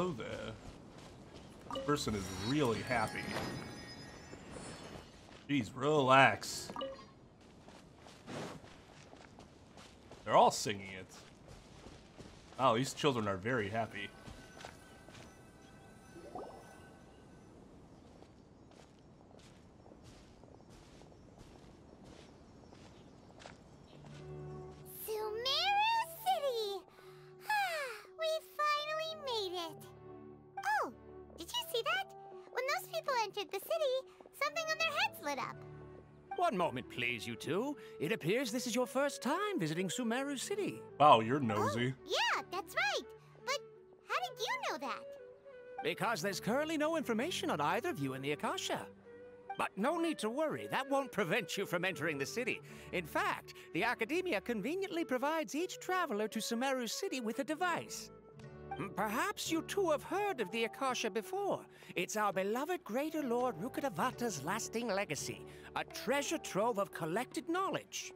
hello there. This person is really happy. Jeez, relax. They're all singing it. Oh, these children are very happy. One moment, please, you two. It appears this is your first time visiting Sumeru City. Wow, you're nosy. Oh, yeah, that's right. But how did you know that? Because there's currently no information on either of you in the Akasha. But no need to worry, that won't prevent you from entering the city. In fact, the Academia conveniently provides each traveler to Sumeru City with a device. Perhaps you two have heard of the Akasha before. It's our beloved Greater Lord Rukkhadevata's lasting legacy, a treasure trove of collected knowledge.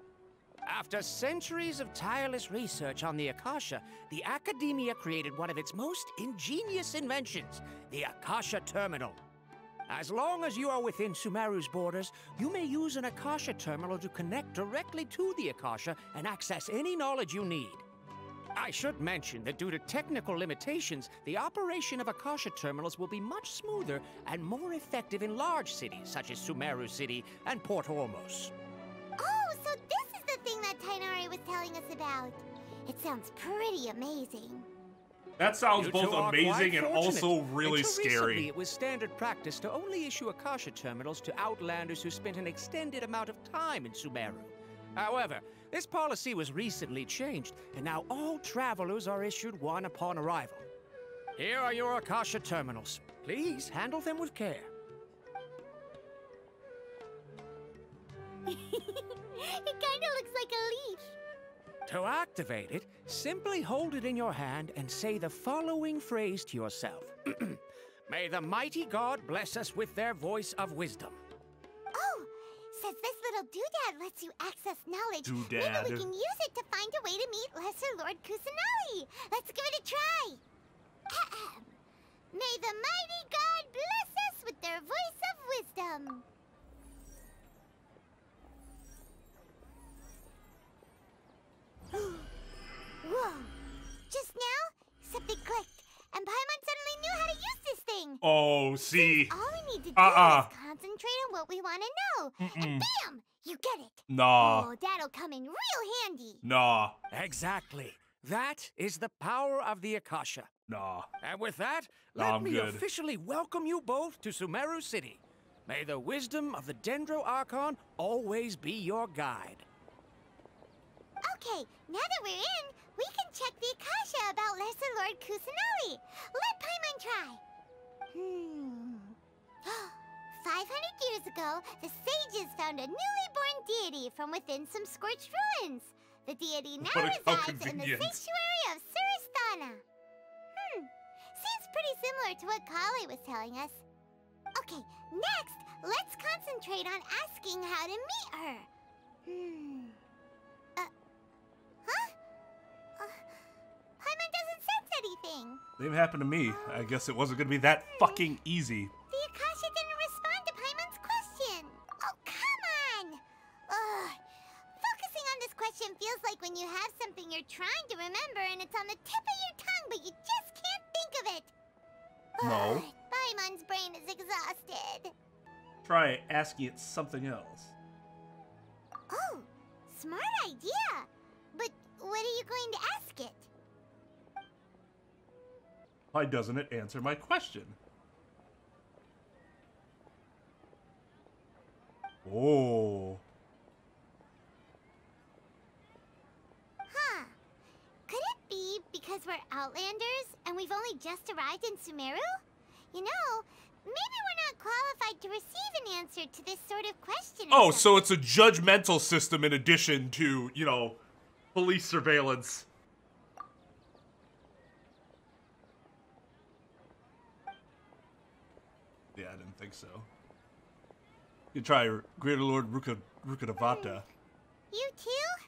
After centuries of tireless research on the Akasha, the Academia created one of its most ingenious inventions, the Akasha Terminal. As long as you are within Sumeru's borders, you may use an Akasha Terminal to connect directly to the Akasha and access any knowledge you need. I should mention that due to technical limitations, the operation of Akasha terminals will be much smoother and more effective in large cities such as Sumeru City and Port Ormos. Oh, so this is the thing that Tainari was telling us about. It sounds pretty amazing. That sounds both amazing and also really scary. Recently, it was standard practice to only issue Akasha terminals to outlanders who spent an extended amount of time in Sumeru. However, this policy was recently changed, and now all travelers are issued one upon arrival. Here are your Akasha terminals. Please handle them with care. It kinda looks like a leash. To activate it, simply hold it in your hand and say the following phrase to yourself. May the mighty God bless us with their voice of wisdom. Oh, since this little doodad lets you access knowledge, Doodad. maybe we can use it to find a way to meet Lesser Lord Kusanali. Let's give it a try. Ahem. May the mighty God bless us with their voice of wisdom. Whoa. Just now, something clicked, and Paimon suddenly knew how to use this thing. Oh, see. All we need to do is concentrate on what we want to know. And bam! You get it. Nah. Oh, that'll come in real handy. Nah. Exactly. That is the power of the Akasha. Nah. And with that, Nah, let I'm me good. officially welcome you both to Sumeru City. May the wisdom of the Dendro Archon always be your guide. Okay, now that we're in, we can check the Akasha about Lesser Lord Kusanali. Let Paimon try. 500 years ago, the sages found a newly born deity from within some scorched ruins. The deity now resides in the sanctuary of Suristana. Seems pretty similar to what Kali was telling us. Okay, next, let's concentrate on asking how to meet her. Paimon doesn't sense anything. Same happened to me. I guess it wasn't gonna be that fucking easy. The Akasha didn't respond to Paimon's question. Oh, come on! Ugh. Focusing on this question feels like when you have something you're trying to remember and it's on the tip of your tongue, but you just can't think of it. No. Paimon's brain is exhausted. Try asking it something else. Oh, smart idea. But what are you going to ask it? Why doesn't it answer my question? Oh. Huh. Could it be because we're Outlanders and we've only just arrived in Sumeru? You know, maybe we're not qualified to receive an answer to this sort of question. Oh, so it's a judgmental system in addition to, you know, police surveillance. Yeah, I didn't think so. You try Greater Lord Rukkhadevata. You too?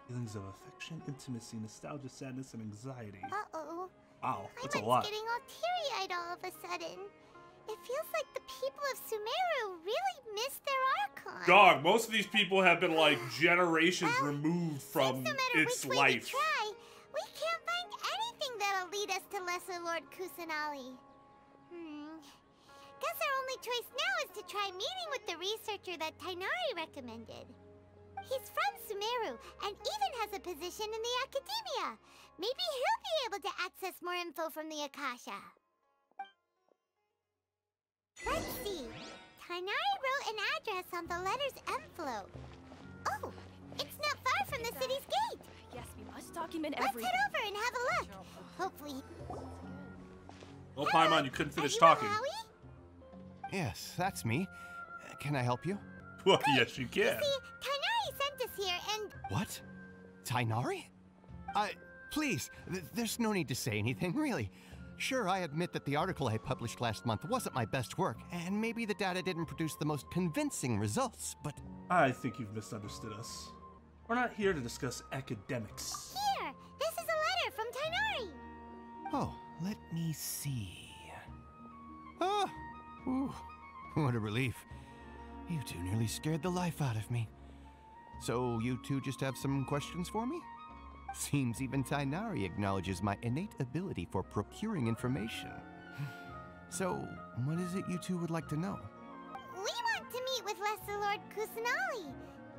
Feelings of affection, intimacy, nostalgia, sadness, and anxiety. Uh-oh. Wow, that's a lot. I'm getting all teary-eyed all of a sudden. It feels like the people of Sumeru really missed their Archon. Dog, most of these people have been like generations removed from no matter its which way life. we try, we can't find anything that'll lead us to Lesser Lord Kusanali. Guess our only choice now is to try meeting with the researcher that Tainari recommended. He's from Sumeru and even has a position in the Academia. Maybe he'll be able to access more info from the Akasha. Let's see. Tainari wrote an address on the letter's envelope. Oh, it's not far from the city's gate. Yes, we must document everything. Let's head over and have a look. Hopefully. Well, Paimon, you couldn't finish talking. Yes, that's me. Can I help you? Well, yes, you can. You see, Tainari sent us here and... What? Tainari? Please, there's no need to say anything, really. Sure, I admit that the article I published last month wasn't my best work, and maybe the data didn't produce the most convincing results, but... I think you've misunderstood us. We're not here to discuss academics. Here, this is a letter from Tainari. Oh, let me see. Oh, ooh, what a relief. You two nearly scared the life out of me. So you two just have some questions for me? Seems even Tainari acknowledges my innate ability for procuring information. So, what is it you two would like to know? We want to meet with Lesser Lord Kusanali.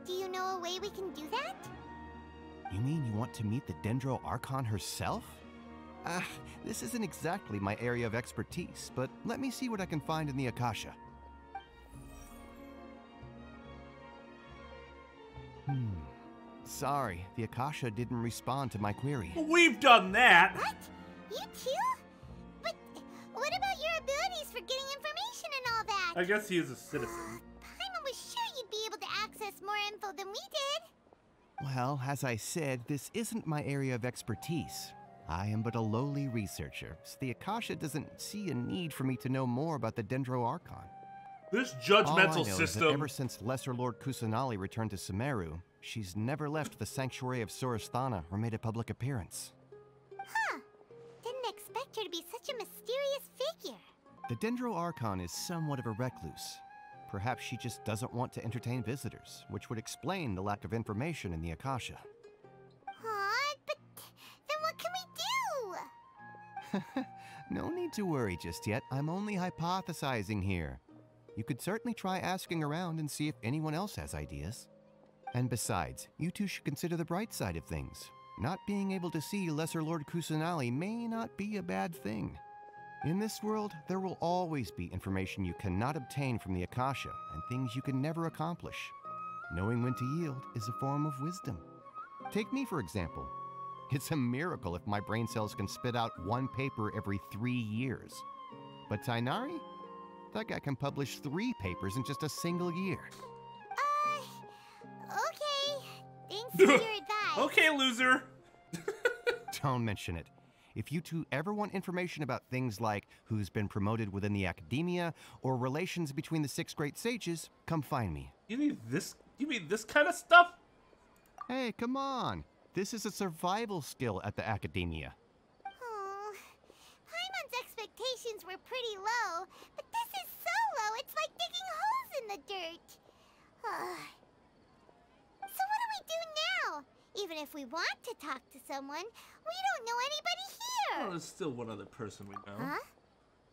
Do you know a way we can do that? You mean you want to meet the Dendro Archon herself? This isn't exactly my area of expertise, but let me see what I can find in the Akasha. Sorry, the Akasha didn't respond to my query. We've done that! What? You too? But what about your abilities for getting information and all that? I guess he is a citizen. Paimon was sure you'd be able to access more info than we did. Well, as I said, this isn't my area of expertise. I am but a lowly researcher, so the Akasha doesn't see a need for me to know more about the Dendro Archon. This judgmental All I know system. Is that ever since Lesser Lord Kusanali returned to Sumeru, she's never left the sanctuary of Surasthana or made a public appearance. Huh. Didn't expect her to be such a mysterious figure. The Dendro Archon is somewhat of a recluse. Perhaps she just doesn't want to entertain visitors, which would explain the lack of information in the Akasha. Aw, but then what can we do? No need to worry just yet. I'm only hypothesizing here. You could certainly try asking around and see if anyone else has ideas. And besides, you two should consider the bright side of things. Not being able to see Lesser Lord Kusanali may not be a bad thing. In this world, there will always be information you cannot obtain from the Akasha and things you can never accomplish. Knowing when to yield is a form of wisdom. Take me, for example. It's a miracle if my brain cells can spit out one paper every 3 years. But Tainari? That guy can publish 3 papers in just a single year. Okay. Thanks for your advice. Okay, loser. Don't mention it. If you two ever want information about things like who's been promoted within the Academia or relations between the 6 great sages, come find me. You need this? You mean this kind of stuff? Hey, come on. This is a survival skill at the Academia. Oh, Paimon's expectations were pretty low, but this is so low, it's like digging holes in the dirt. So what do we do now? Even if we want to talk to someone, we don't know anybody here. Oh, there's still one other person we know. Huh?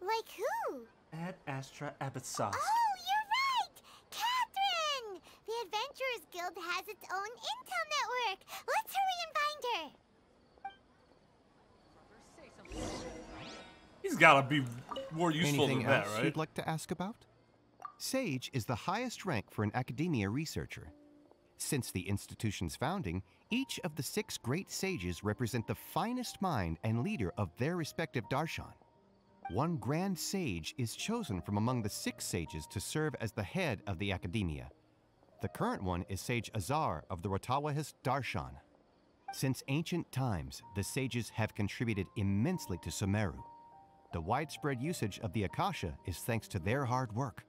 Like who? Ad Astra Abyssos. Oh, you're right! Catherine! The Adventurers Guild has its own intel network. Let's hurry and find her. He's gotta be more useful Anything than that, else right? you'd like to ask about? Sage is the highest rank for an Academia researcher. Since the institution's founding, each of the 6 great sages represent the finest mind and leader of their respective darshan. One grand sage is chosen from among the 6 sages to serve as the head of the Academia. The current one is Sage Azar of the Rotawahist darshan. Since ancient times, the sages have contributed immensely to Sumeru. The widespread usage of the Akasha is thanks to their hard work.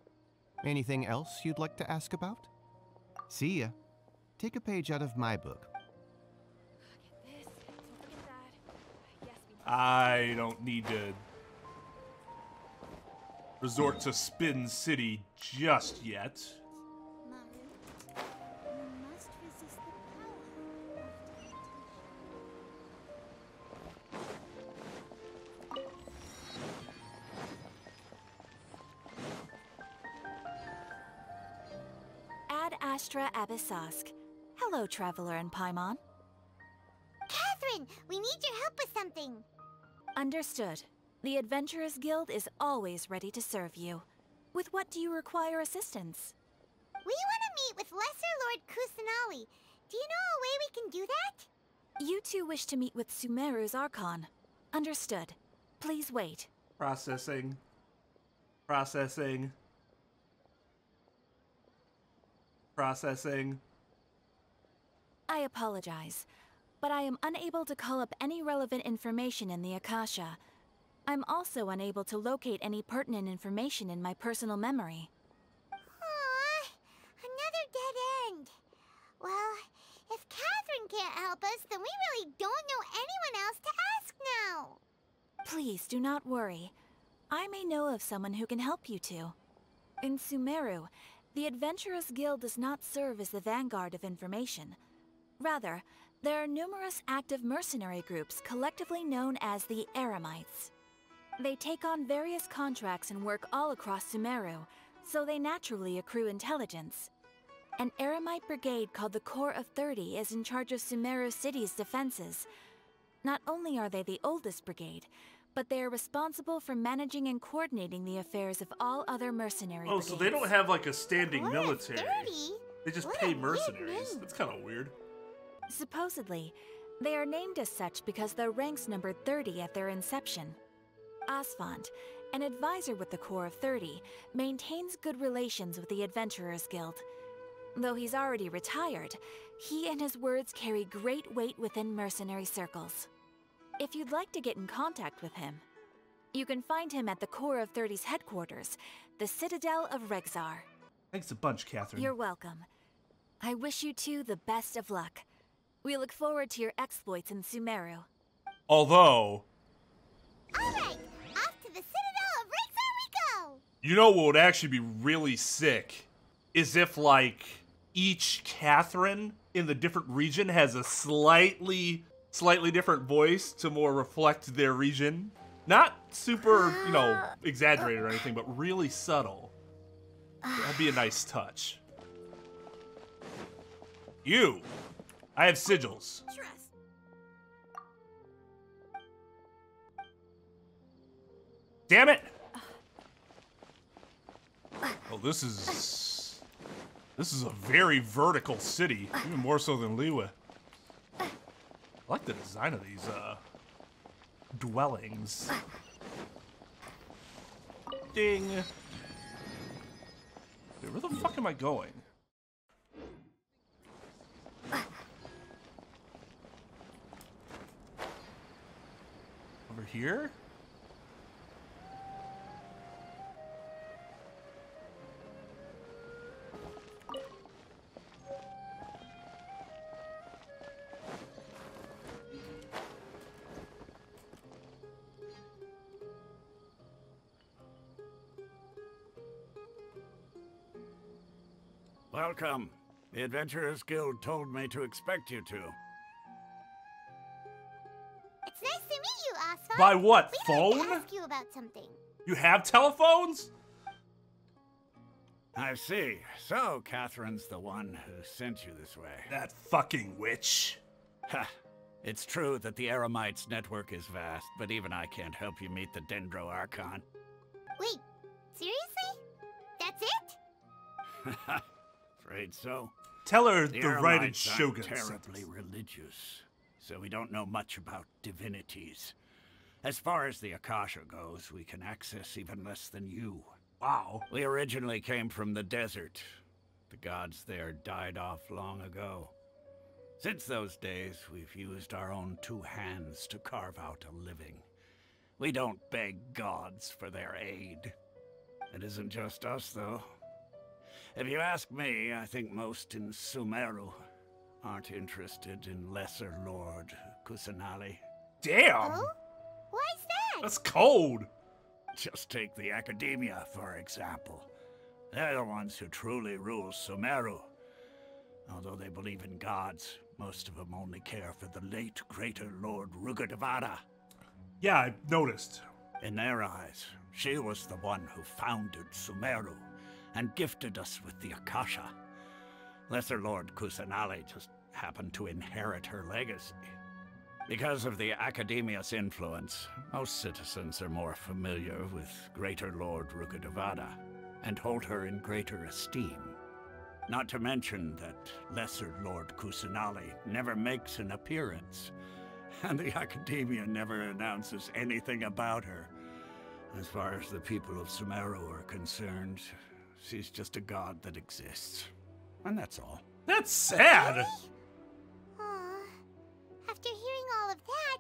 Anything else you'd like to ask about? See ya. Take a page out of my book. I don't need to resort to Spin City just yet. Ad Astra Abyssosk. Hello, Traveler in Paimon. Catherine, we need your help with something. Understood. The Adventurers Guild is always ready to serve you. With what do you require assistance? We want to meet with Lesser Lord Kusanali. Do you know a way we can do that? You two wish to meet with Sumeru's Archon. Understood. Please wait. Processing. Processing. Processing. I apologize, but I am unable to call up any relevant information in the Akasha. I'm also unable to locate any pertinent information in my personal memory. Aww, another dead end. Well, if Catherine can't help us, then we really don't know anyone else to ask now. Please do not worry. I may know of someone who can help you two. In Sumeru, the Adventurers Guild does not serve as the vanguard of information. Rather, there are numerous active mercenary groups collectively known as the Eremites. They take on various contracts and work all across Sumeru, so they naturally accrue intelligence. An Eremite brigade called the Corps of 30 is in charge of Sumeru City's defenses. Not only are they the oldest brigade, but they are responsible for managing and coordinating the affairs of all other mercenary brigades. So they don't have like a standing Corps of military. 30? They just What pay a weird mercenaries. name. That's kind of weird. Supposedly, they are named as such because their ranks numbered 30 at their inception. Asfand, an advisor with the Corps of 30, maintains good relations with the Adventurers Guild. Though he's already retired, he and his words carry great weight within mercenary circles. If you'd like to get in contact with him, you can find him at the Corps of 30's headquarters, the Citadel of Rexar. Thanks a bunch, Catherine. You're welcome. I wish you two the best of luck. We look forward to your exploits in Sumeru. Although, Alright, off to the Citadel of Rexar we go! you know what would actually be really sick is if, like, each Catherine in the different region has a slightly different voice to more reflect their region. Not super, you know, exaggerated or anything, but really subtle. That'd be a nice touch. You! I have sigils. Damn it! Oh, this is a very vertical city, even more so than Liwa. I like the design of these dwellings. Ding. Wait, where the fuck am I going? Over here? Welcome. The Adventurers Guild told me to expect you to. It's nice to meet you, Asfand. By what, We'd phone? like to ask you about something. You have telephones? I see. So, Catherine's the one who sent you this way. That fucking witch. Ha! It's true that the Eremites' network is vast, but even I can't help you meet the Dendro Archon. Wait, seriously? That's it? Afraid so. Tell her The the right and Eremites aren't Shogun sent terribly us. religious, so we don't know much about divinities. As far as the Akasha goes, we can access even less than you. Wow. We originally came from the desert. The gods there died off long ago. Since those days, we've used our own two hands to carve out a living. We don't beg gods for their aid. It isn't just us, though. If you ask me, I think most in Sumeru aren't interested in Lesser Lord Kusanali. Damn. Oh? that? That's cold. Just take the Academia, for example. They're the ones who truly rule Sumeru. Although they believe in gods, most of them only care for the late Greater Lord Rugedevada. Yeah, I noticed. In their eyes, she was the one who founded Sumeru and gifted us with the Akasha. Lesser Lord Kusanali just happened to inherit her legacy. Because of the Academia's influence, most citizens are more familiar with Greater Lord Rugedevada and hold her in greater esteem. Not to mention that Lesser Lord Kusanali never makes an appearance, and the Academia never announces anything about her. As far as the people of Sumeru are concerned, she's just a god that exists. And that's all. That's sad. Aw. After hearing all of that,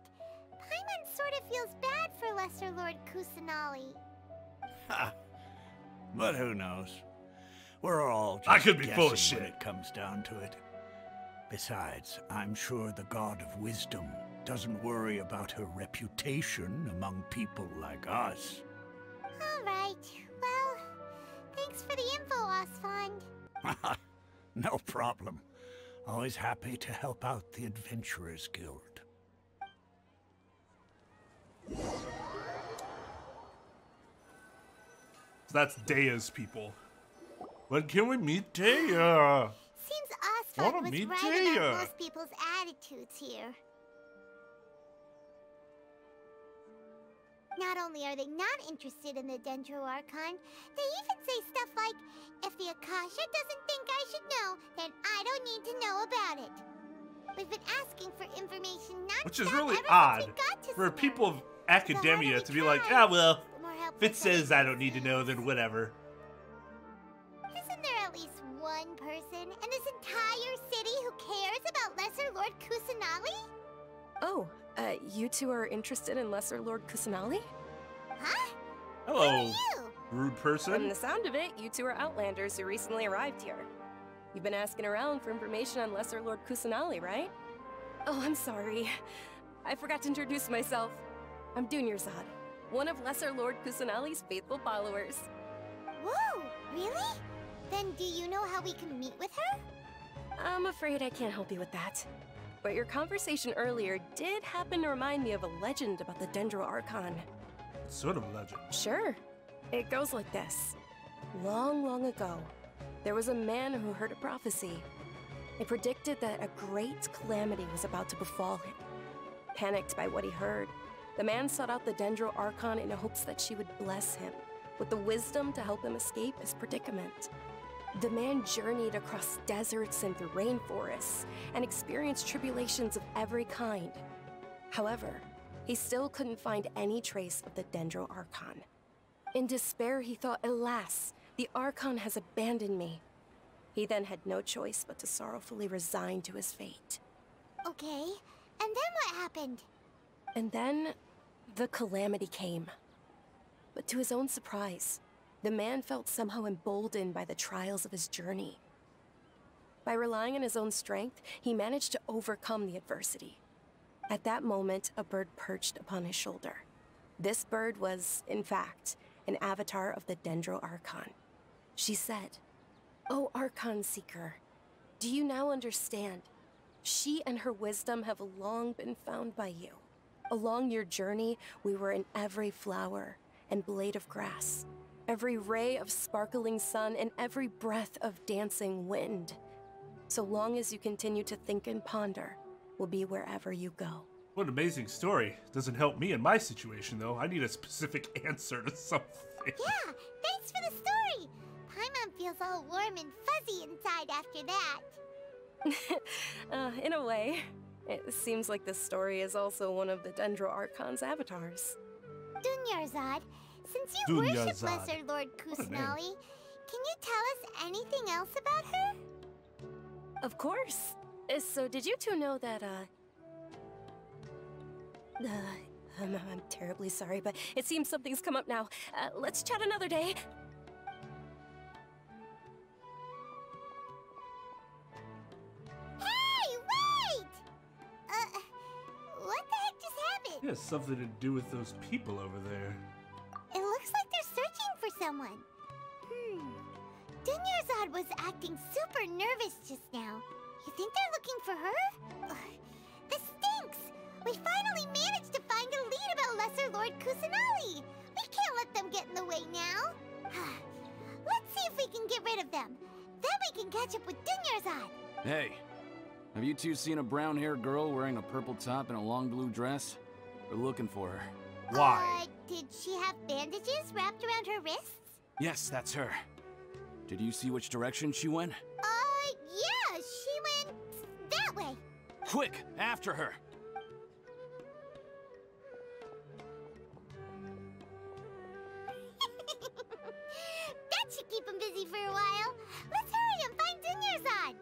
Paimon sort of feels bad for Lesser Lord Kusanali. Ha! But who knows? We're all just I could be full of guessing shit. when it comes down to it. Besides, I'm sure the God of Wisdom doesn't worry about her reputation among people like us. Alright, well, thanks for the info, Osfond. No problem. Always happy to help out the Adventurers Guild. So that's Daya's people. When can we meet Daya? Seems Wanna Osfond was meet right Daya. about most people's attitudes here. Not only are they not interested in the Dendro Archon, they even say stuff like, if the Akasha doesn't think I should know, then I don't need to know about it. We've been asking for information not Which is stop really ever odd since we got to for Sumeru. people of academia we to be like, try, ah, well, the more help if we it says get. I don't need to know, then whatever. Isn't there at least one person in this entire city who cares about Lesser Lord Kusanali? Oh, you two are interested in Lesser Lord Kusanali? Huh? Hello, You? rude From person. the sound of it, you two are Outlanders who recently arrived here. You've been asking around for information on Lesser Lord Kusanali, right? Oh, I'm sorry. I forgot to introduce myself. I'm Dunyarzad, one of Lesser Lord Kusanali's faithful followers. Whoa, really? Then do you know how we can meet with her? I'm afraid I can't help you with that. But your conversation earlier did happen to remind me of a legend about the Dendro Archon. Sort of a legend. Sure. It goes like this. Long, long ago, there was a man who heard a prophecy. It predicted that a great calamity was about to befall him. Panicked by what he heard, the man sought out the Dendro Archon in hopes that she would bless him with the wisdom to help him escape his predicament. The man journeyed across deserts and through rainforests and experienced tribulations of every kind. However, he still couldn't find any trace of the Dendro Archon. In despair, he thought, alas, the Archon has abandoned me. He then had no choice but to sorrowfully resign to his fate. Okay, and then what happened? And then, the calamity came. But to his own surprise, the man felt somehow emboldened by the trials of his journey. By relying on his own strength, he managed to overcome the adversity. At that moment, a bird perched upon his shoulder. This bird was, in fact, an avatar of the Dendro Archon. She said, "O Archon Seeker, do you now understand? She and her wisdom have long been found by you. Along your journey, we were in every flower and blade of grass, every ray of sparkling sun, and every breath of dancing wind. So long as you continue to think and ponder, we'll be wherever you go." What an amazing story. Doesn't help me in my situation, though. I need a specific answer to something. Yeah, thanks for the story. Paimon feels all warm and fuzzy inside after that. In a way, it seems like this story is also one of the Dendro Archon's avatars. Dunyarzad, since you worship Dunyarzad. Lesser Lord What a name. Kusanali, can you tell us anything else about her? Of course. So did you two know that, I'm terribly sorry, but it seems something's come up now. Let's chat another day. Hey, wait! What the heck just happened? It has something to do with those people over there. It looks like they're searching for someone. Dunyarzad was acting super nervous just now. You think they're looking for her? Ugh, this stinks! We finally managed to find a lead about Lesser Lord Kusanali! We can't let them get in the way now! Let's see if we can get rid of them. Then we can catch up with Dunyarzad! Hey, have you two seen a brown-haired girl wearing a purple top and a long blue dress? We're looking for her. Why? Did she have bandages wrapped around her wrists? Yes, that's her. Did you see which direction she went? Yeah, she went that way. Quick, after her! That should keep him busy for a while. Let's hurry and find Dunyarzad.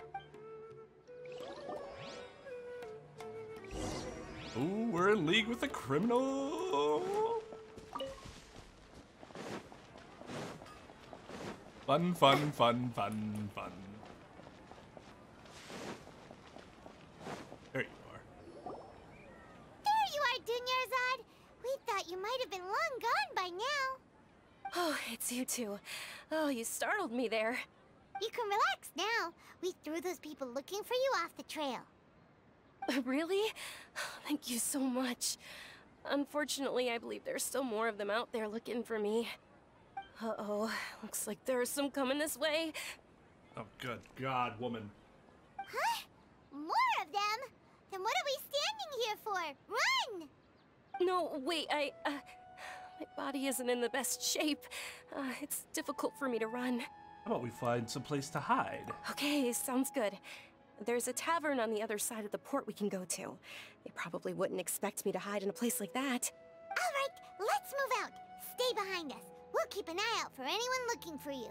Ooh, we're in league with a criminal. Fun, fun, fun, fun, fun. There you are. There you are, Dunyarzad. We thought you might have been long gone by now. Oh, it's you two. Oh, you startled me there. You can relax now. We threw those people looking for you off the trail. Really? Thank you so much. Unfortunately, I believe there's still more of them out there looking for me. Uh-oh, looks like there are some coming this way. Oh, good God, woman. Huh? More of them? Then what are we standing here for? Run! No, wait, my body isn't in the best shape. It's difficult for me to run. How about we find some place to hide? Okay, sounds good. There's a tavern on the other side of the port we can go to. They probably wouldn't expect me to hide in a place like that. All right, let's move out. Stay behind us. We'll keep an eye out for anyone looking for you.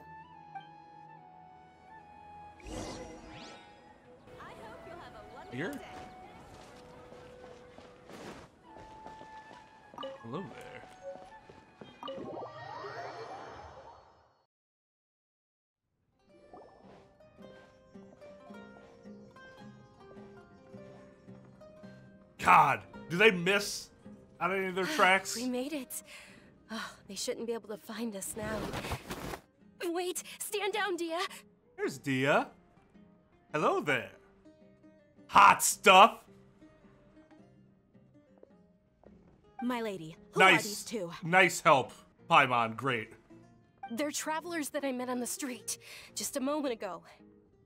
Here? Hello there. God, do they miss on any of their tracks? We made it. Oh, they shouldn't be able to find us now. Wait, stand down, Dia. There's Dia. Hello there. Hot stuff. My lady, who are these Nice. two? Nice help, Paimon. Great. They're travelers that I met on the street just a moment ago.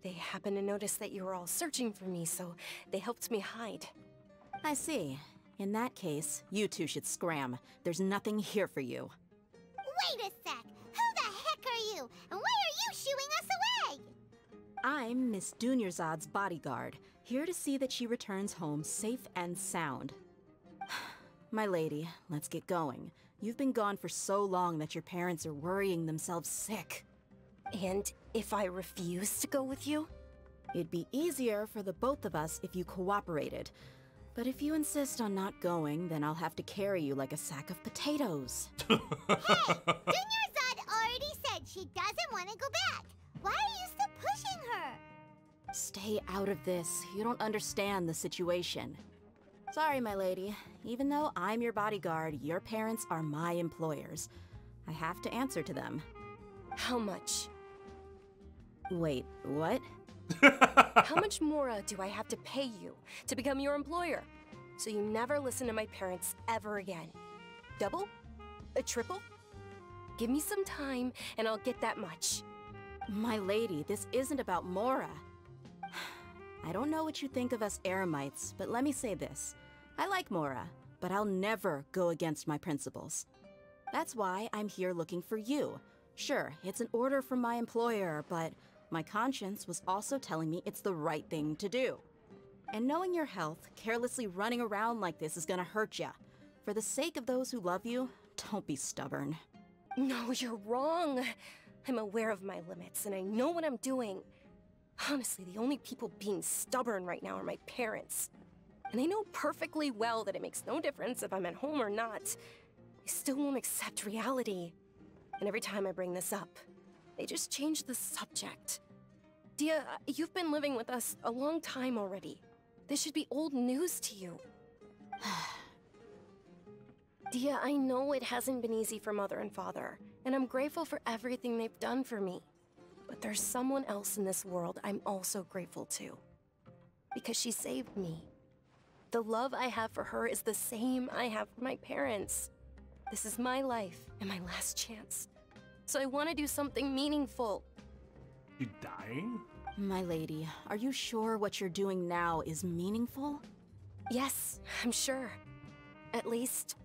They happened to notice that you were all searching for me, so they helped me hide. I see. In that case, you two should scram. There's nothing here for you. Wait a sec. Who the heck are you? And why are you shooing us away? I'm Miss Dunyarzad's bodyguard, here to see that she returns home safe and sound. My lady, let's get going. You've been gone for so long that your parents are worrying themselves sick. And if I refuse to go with you? It'd be easier for the both of us if you cooperated. But if you insist on not going, then I'll have to carry you like a sack of potatoes. Hey, Dunyarzad already said she doesn't want to go back. Why are you still pushing her? Stay out of this. You don't understand the situation. Sorry, my lady. Even though I'm your bodyguard, your parents are my employers. I have to answer to them. How much? Wait, what? How much more do I have to pay you to become your employer? So you never listen to my parents ever again. Double? A triple? Give me some time and I'll get that much. My lady, this isn't about Mora. I don't know what you think of us Eremites, but let me say this. I like Mora, but I'll never go against my principles. That's why I'm here looking for you. Sure, it's an order from my employer, but my conscience was also telling me it's the right thing to do. And knowing your health, carelessly running around like this is gonna hurt ya. For the sake of those who love you, don't be stubborn. No, you're wrong. I'm aware of my limits and I know what I'm doing. Honestly, the only people being stubborn right now are my parents. And they know perfectly well that it makes no difference if I'm at home or not. They still won't accept reality. And every time I bring this up, they just change the subject. Dia, you've been living with us a long time already. This should be old news to you. Dia, I know it hasn't been easy for Mother and Father, and I'm grateful for everything they've done for me. But there's someone else in this world I'm also grateful to. Because she saved me. The love I have for her is the same I have for my parents. This is my life and my last chance. So I want to do something meaningful. You dying? My lady, are you sure what you're doing now is meaningful? Yes, I'm sure. At least,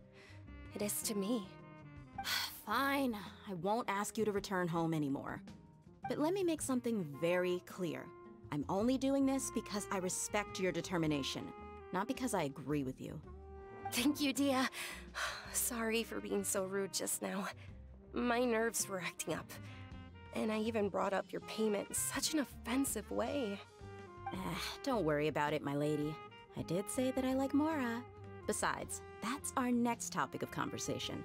it is to me. Fine, I won't ask you to return home anymore. But let me make something very clear. I'm only doing this because I respect your determination, not because I agree with you. Thank you, Dia. Sorry for being so rude just now. My nerves were acting up. And I even brought up your payment in such an offensive way. Don't worry about it, my lady. I did say that I like Mora. Besides, that's our next topic of conversation.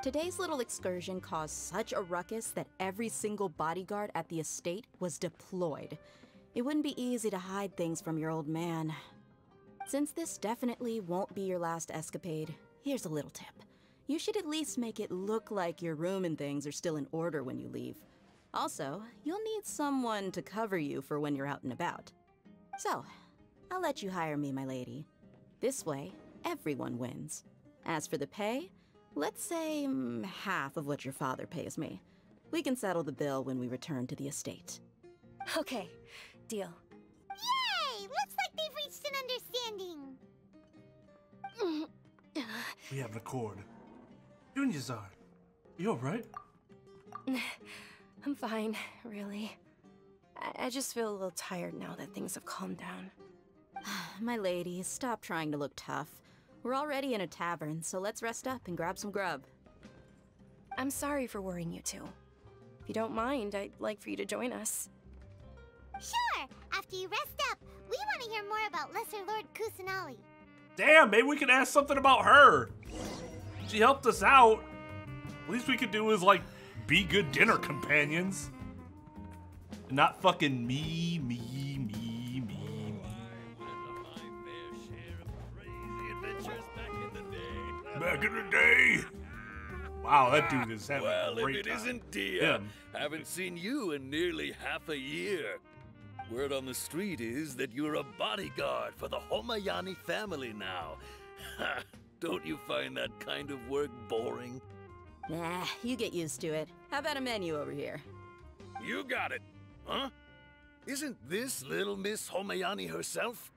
Today's little excursion caused such a ruckus that every single bodyguard at the estate was deployed. It wouldn't be easy to hide things from your old man. Since this definitely won't be your last escapade, here's a little tip. You should at least make it look like your room and things are still in order when you leave. Also, you'll need someone to cover you for when you're out and about. So, I'll let you hire me, my lady. This way, everyone wins. As for the pay, let's say half of what your father pays me. We can settle the bill when we return to the estate. Okay, deal. Yay! Looks like they've reached an understanding. We have an accord. Dunyazar, you alright? I'm fine, really. I just feel a little tired now that things have calmed down. My lady, stop trying to look tough. We're already in a tavern, so let's rest up and grab some grub. I'm sorry for worrying you two. If you don't mind, I'd like for you to join us. Sure! After you rest up, we want to hear more about Lesser Lord Kusanali. Damn, maybe we could ask something about her. She helped us out. Least we could do is, like, be good dinner companions. And not fucking me. Back in the day. Wow, that dude is having a great if it time. isn't Dia, haven't seen you in nearly half a year. Word on the street is that you're a bodyguard for the Homayani family now. Don't you find that kind of work boring? Nah, you get used to it. How about a menu over here? You got it. Huh? Isn't this little Miss Homayani herself?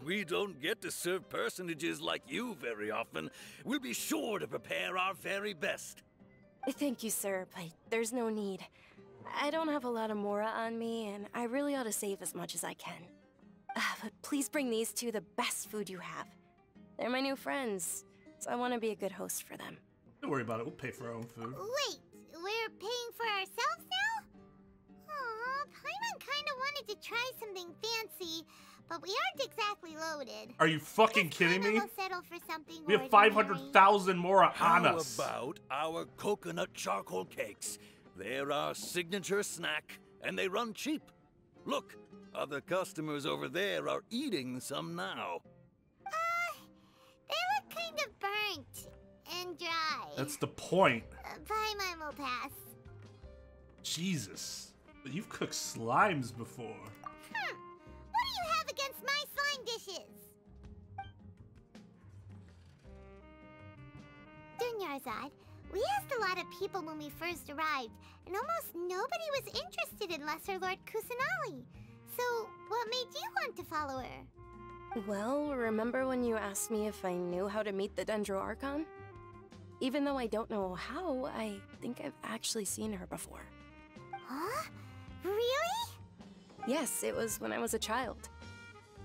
We don't get to serve personages like you very often. We'll be sure to prepare our very best. Thank you, sir, but there's no need. I don't have a lot of Mora on me, and I really ought to save as much as I can. But please bring these two the best food you have. They're my new friends, so I want to be a good host for them. Don't worry about it. We'll pay for our own food. Wait, we're paying for ourselves now? Aw, Paimon kinda wanted to try something fancy, but we aren't exactly loaded. Are you fucking kidding me? We'll settle for something We have ordinary. 500,000 more on us. How about our coconut charcoal cakes? They're our signature snack, and they run cheap. Look, other customers over there are eating some now. They look kind of burnt and dry. That's the point. Paimon will pass. Jesus. But you've cooked slimes before. What do you have against my slime dishes? Dunyarzad, we asked a lot of people when we first arrived, and almost nobody was interested in Lesser Lord Kusanali. So, what made you want to follow her? Well, remember when you asked me if I knew how to meet the Dendro Archon? Even though I don't know how, I think I've actually seen her before. Huh? Really? Yes, it was when I was a child.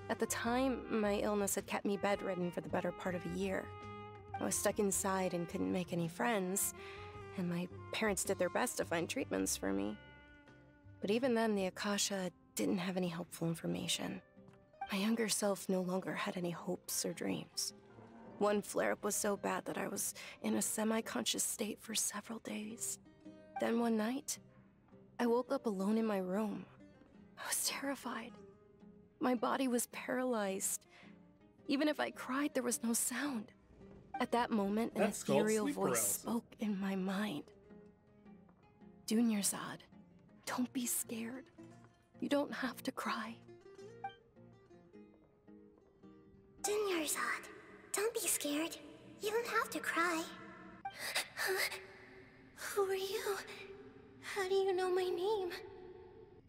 At the time, my illness had kept me bedridden for the better part of a year. I was stuck inside and couldn't make any friends, and my parents did their best to find treatments for me. But even then, the Akasha didn't have any helpful information. My younger self no longer had any hopes or dreams. One flare-up was so bad that I was in a semi-conscious state for several days. Then one night, I woke up alone in my room. I was terrified. My body was paralyzed. Even if I cried, there was no sound. At that moment, an That's called ethereal sleep voice paralysis. spoke in my mind. Dunyarzad, don't be scared. You don't have to cry. Dunyarzad, don't be scared. You don't have to cry. Who are you? How do you know my name?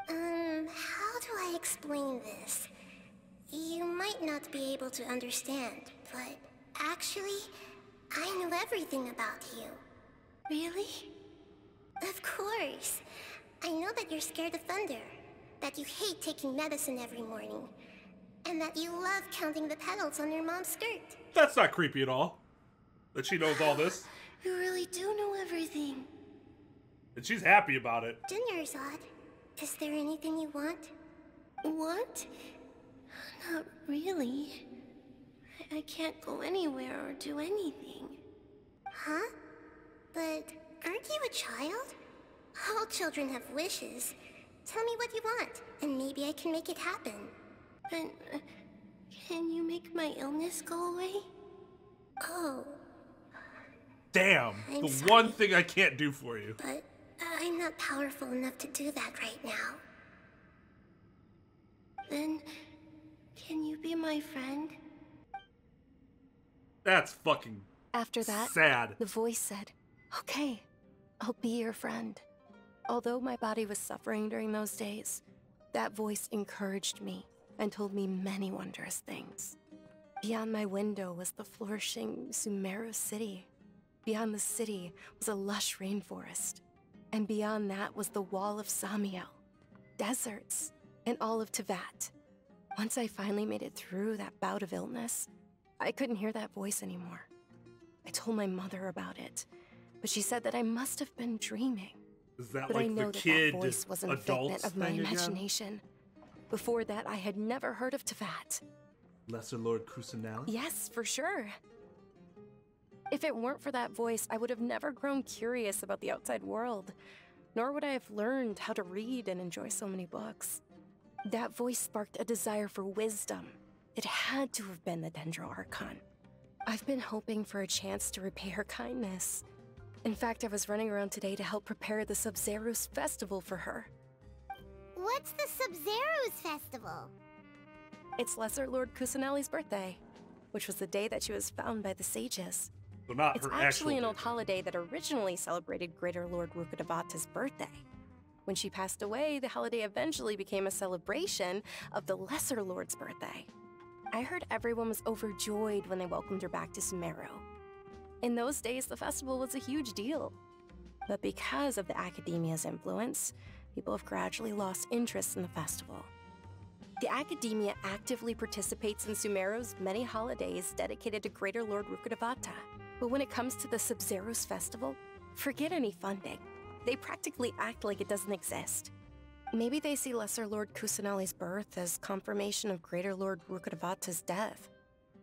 How do I explain this? You might not be able to understand, but actually, I know everything about you. Really? Of course. I know that you're scared of thunder, that you hate taking medicine every morning, and that you love counting the petals on your mom's skirt. That's not creepy at all. That she knows all this. You really do know everything. And she's happy about it. Dunyarzad, is there anything you want? Want? Not really. I can't go anywhere or do anything. Huh? But aren't you a child? All children have wishes. Tell me what you want, and maybe I can make it happen. But can you make my illness go away? Oh. Damn, I'm the sorry. one thing I can't do for you. But I'm not powerful enough to do that right now. Then, can you be my friend? That's fucking After that, sad. the voice said, "Okay, I'll be your friend." Although my body was suffering during those days, that voice encouraged me and told me many wondrous things. Beyond my window was the flourishing Sumeru city. Beyond the city was a lush rainforest. And beyond that was the wall of Samiel, deserts, and all of Teyvat. Once I finally made it through that bout of illness, I couldn't hear that voice anymore. I told my mother about it, but she said that I must have been dreaming. Is that But like I know the that kid that voice wasn't a adults figment of my thing again? imagination. Before that, I had never heard of Teyvat. Lesser Lord Kusanali? Yes, for sure. If it weren't for that voice, I would have never grown curious about the outside world, nor would I have learned how to read and enjoy so many books. That voice sparked a desire for wisdom. It had to have been the Dendro Archon. I've been hoping for a chance to repay her kindness. In fact, I was running around today to help prepare the Sub-Zerus festival for her. What's the Sub-Zerus festival? It's Lesser Lord Kusanali's birthday, which was the day that she was found by the sages. So not It's her actually an actual old holiday that originally celebrated Greater Lord Rukkhadevata's birthday. When she passed away, the holiday eventually became a celebration of the Lesser Lord's birthday. I heard everyone was overjoyed when they welcomed her back to Sumeru. In those days, the festival was a huge deal. But because of the Academia's influence, people have gradually lost interest in the festival. The Academia actively participates in Sumeru's many holidays dedicated to Greater Lord Rukkhadevata. But when it comes to the Sub-Zerus festival, forget any funding. They practically act like it doesn't exist. Maybe they see Lesser Lord Kusanali's birth as confirmation of Greater Lord Rukkhadevata's death,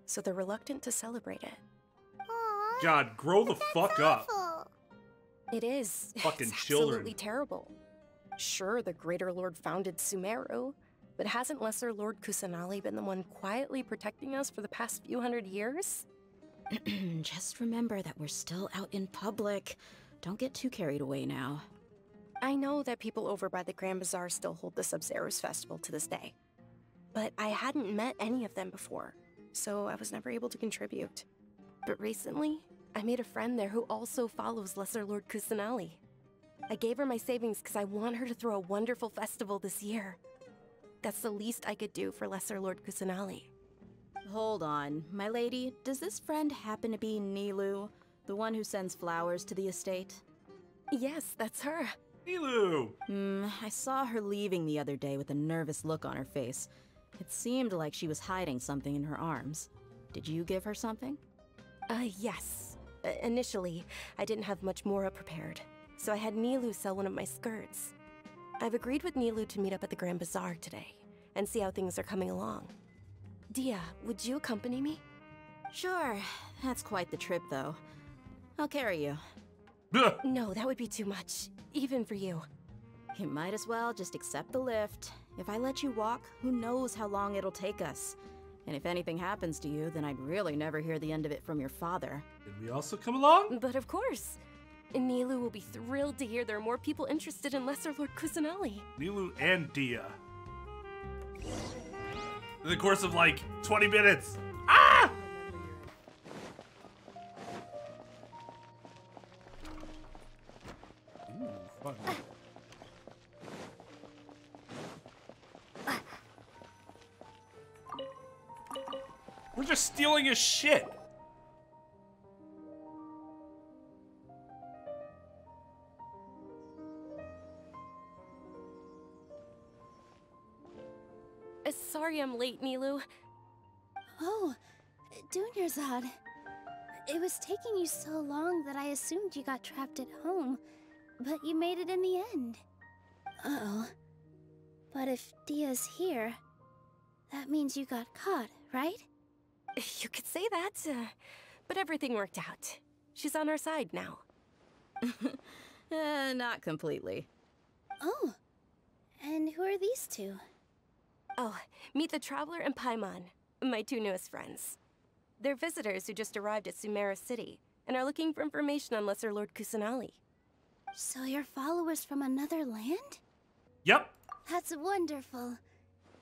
so they're reluctant to celebrate it. Aww, God, grow the fuck up. awful. It is. Fucking It's children. absolutely terrible. Sure, the Greater Lord founded Sumeru, but hasn't Lesser Lord Kusanali been the one quietly protecting us for the past few hundred years? Just remember that we're still out in public. Don't get too carried away now. I know that people over by the Grand Bazaar still hold the Sub-Zerus festival to this day, but I hadn't met any of them before, so I was never able to contribute. But recently, I made a friend there who also follows Lesser Lord Kusanali. I gave her my savings because I want her to throw a wonderful festival this year. That's the least I could do for Lesser Lord Kusanali. Hold on, my lady. Does this friend happen to be Nilu, the one who sends flowers to the estate? Yes, that's her. Nilu! I saw her leaving the other day with a nervous look on her face. It seemed like she was hiding something in her arms. Did you give her something? Yes. Initially, I didn't have much Mora prepared, so I had Nilu sell one of my skirts. I've agreed with Nilu to meet up at the Grand Bazaar today and see how things are coming along. Dia, would you accompany me? Sure. That's quite the trip, though. I'll carry you. No, that would be too much, even for you. You might as well just accept the lift. If I let you walk, who knows how long it'll take us. And if anything happens to you, then I'd really never hear the end of it from your father. Did we also come along? But of course. Nilu will be thrilled to hear there are more people interested in Lesser Lord Kusanali. Nilu and Dia. In the course of like 20 minutes. Ah! Ooh, fun. We're just stealing his shit. Sorry I'm late, Nilu. Oh, Dunyarzad. It was taking you so long that I assumed you got trapped at home, but you made it in the end. Uh-oh. But if Dia's here, that means you got caught, right? You could say that, but everything worked out. She's on our side now. Not completely. Oh, and who are these two? Oh, meet the Traveler and Paimon, my two newest friends. They're visitors who just arrived at Sumeru City and are looking for information on Lesser Lord Kusanali. So you're followers from another land? Yep. That's wonderful.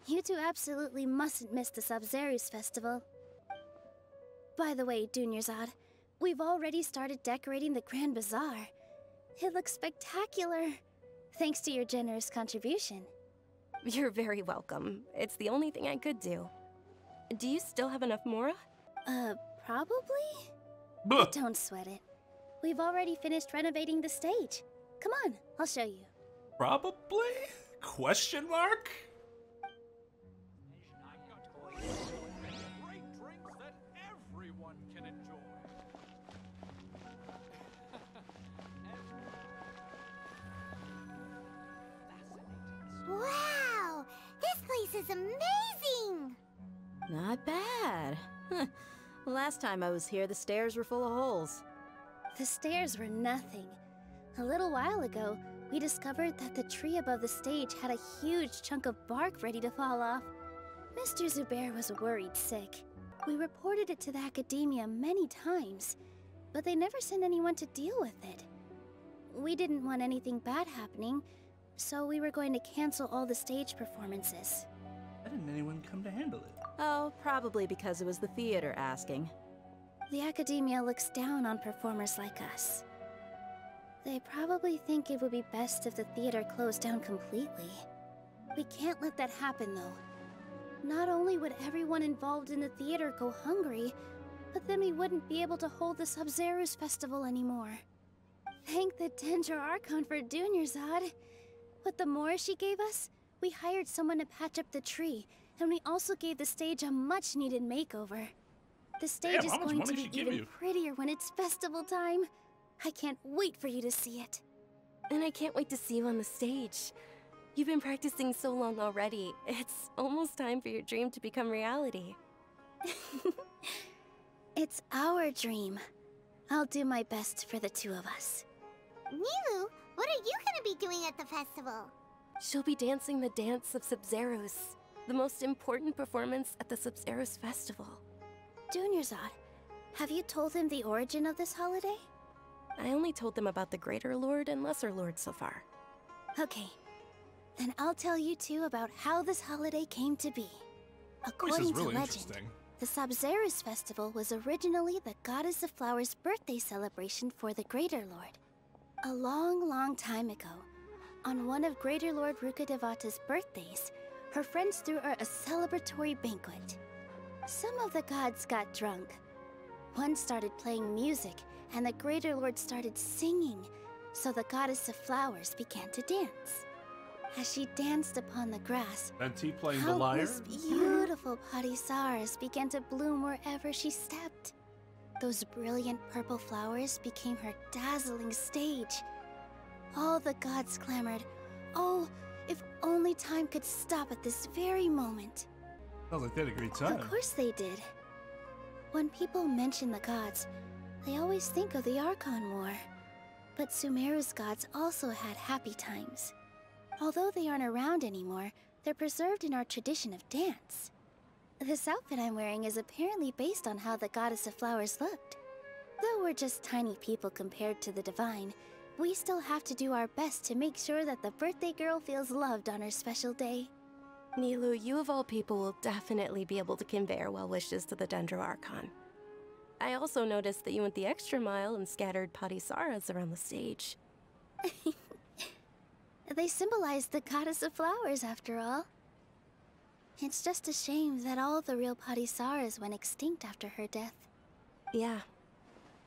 You two absolutely mustn't miss the Sabzeruz festival. By the way, Dunyarzad, we've already started decorating the Grand Bazaar. It looks spectacular, thanks to your generous contribution. You're very welcome. It's the only thing I could do. Do you still have enough Mora? Probably? Buh. Don't sweat it. We've already finished renovating the stage. Come on, I'll show you. Probably? Question mark? Wow! This place is amazing! Not bad. Last time I was here, the stairs were full of holes. The stairs were nothing. A little while ago, we discovered that the tree above the stage had a huge chunk of bark ready to fall off. Mr. Zubair was worried sick. We reported it to the academia many times, but they never sent anyone to deal with it. We didn't want anything bad happening, so we were going to cancel all the stage performances. Why didn't anyone come to handle it? Oh, probably because it was the theater asking. The academia looks down on performers like us. They probably think it would be best if the theater closed down completely. We can't let that happen, though. Not only would everyone involved in the theater go hungry, but then we wouldn't be able to hold the Sabzeruz festival anymore. Thank the Dendra Archon for Dunyarzad. With the Mora she gave us, we hired someone to patch up the tree, and we also gave the stage a much-needed makeover. The stage is going to be even prettier when it's festival time. I can't wait for you to see it. And I can't wait to see you on the stage. You've been practicing so long already. It's almost time for your dream to become reality. It's our dream. I'll do my best for the two of us. Nilu, what are you gonna be doing at the festival? She'll be dancing the dance of Sabzeruz, the most important performance at the Sabzeruz festival. Dunyarzad, have you told him the origin of this holiday? I only told them about the Greater Lord and Lesser Lord so far. Okay, then I'll tell you two about how this holiday came to be. According to legend, the Sabzeruz festival was originally the Goddess of Flowers' birthday celebration for the Greater Lord. A long, long time ago, on one of Greater Lord Rukkhadevata's birthdays, her friends threw her a celebratory banquet. Some of the gods got drunk. One started playing music, and the Greater Lord started singing, so the Goddess of Flowers began to dance. As she danced upon the grass, countless beautiful Padisars began to bloom wherever she stepped. Those brilliant purple flowers became her dazzling stage. All the gods clamored, "Oh, if only time could stop at this very moment." Sounds like they had a great time. Of course they did. When people mention the gods, they always think of the Archon War. But Sumeru's gods also had happy times. Although they aren't around anymore, they're preserved in our tradition of dance. This outfit I'm wearing is apparently based on how the Goddess of Flowers looked. Though we're just tiny people compared to the divine, we still have to do our best to make sure that the birthday girl feels loved on her special day. Nilou, you of all people will definitely be able to convey our well wishes to the Dendro Archon. I also noticed that you went the extra mile and scattered Patisaras around the stage. They symbolize the goddess of flowers, after all. It's just a shame that all the real Patisaras went extinct after her death. Yeah.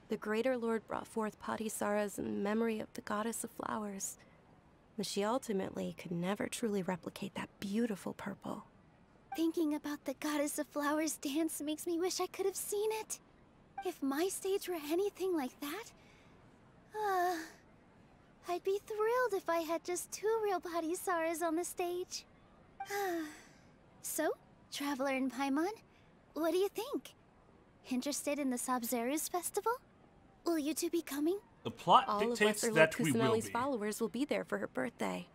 The Greater Lord brought forth Patisaras in memory of the goddess of flowers. But she ultimately could never truly replicate that beautiful purple. Thinking about the goddess of flowers dance makes me wish I could have seen it. If my stage were anything like that, I'd be thrilled if I had just 2 real Patisaras on the stage. So, Traveler and Paimon, what do you think? Interested in the Sabzeruz festival? Will you two be coming? The plot All dictates of that we will Kusanali's be. followers will be there for her birthday.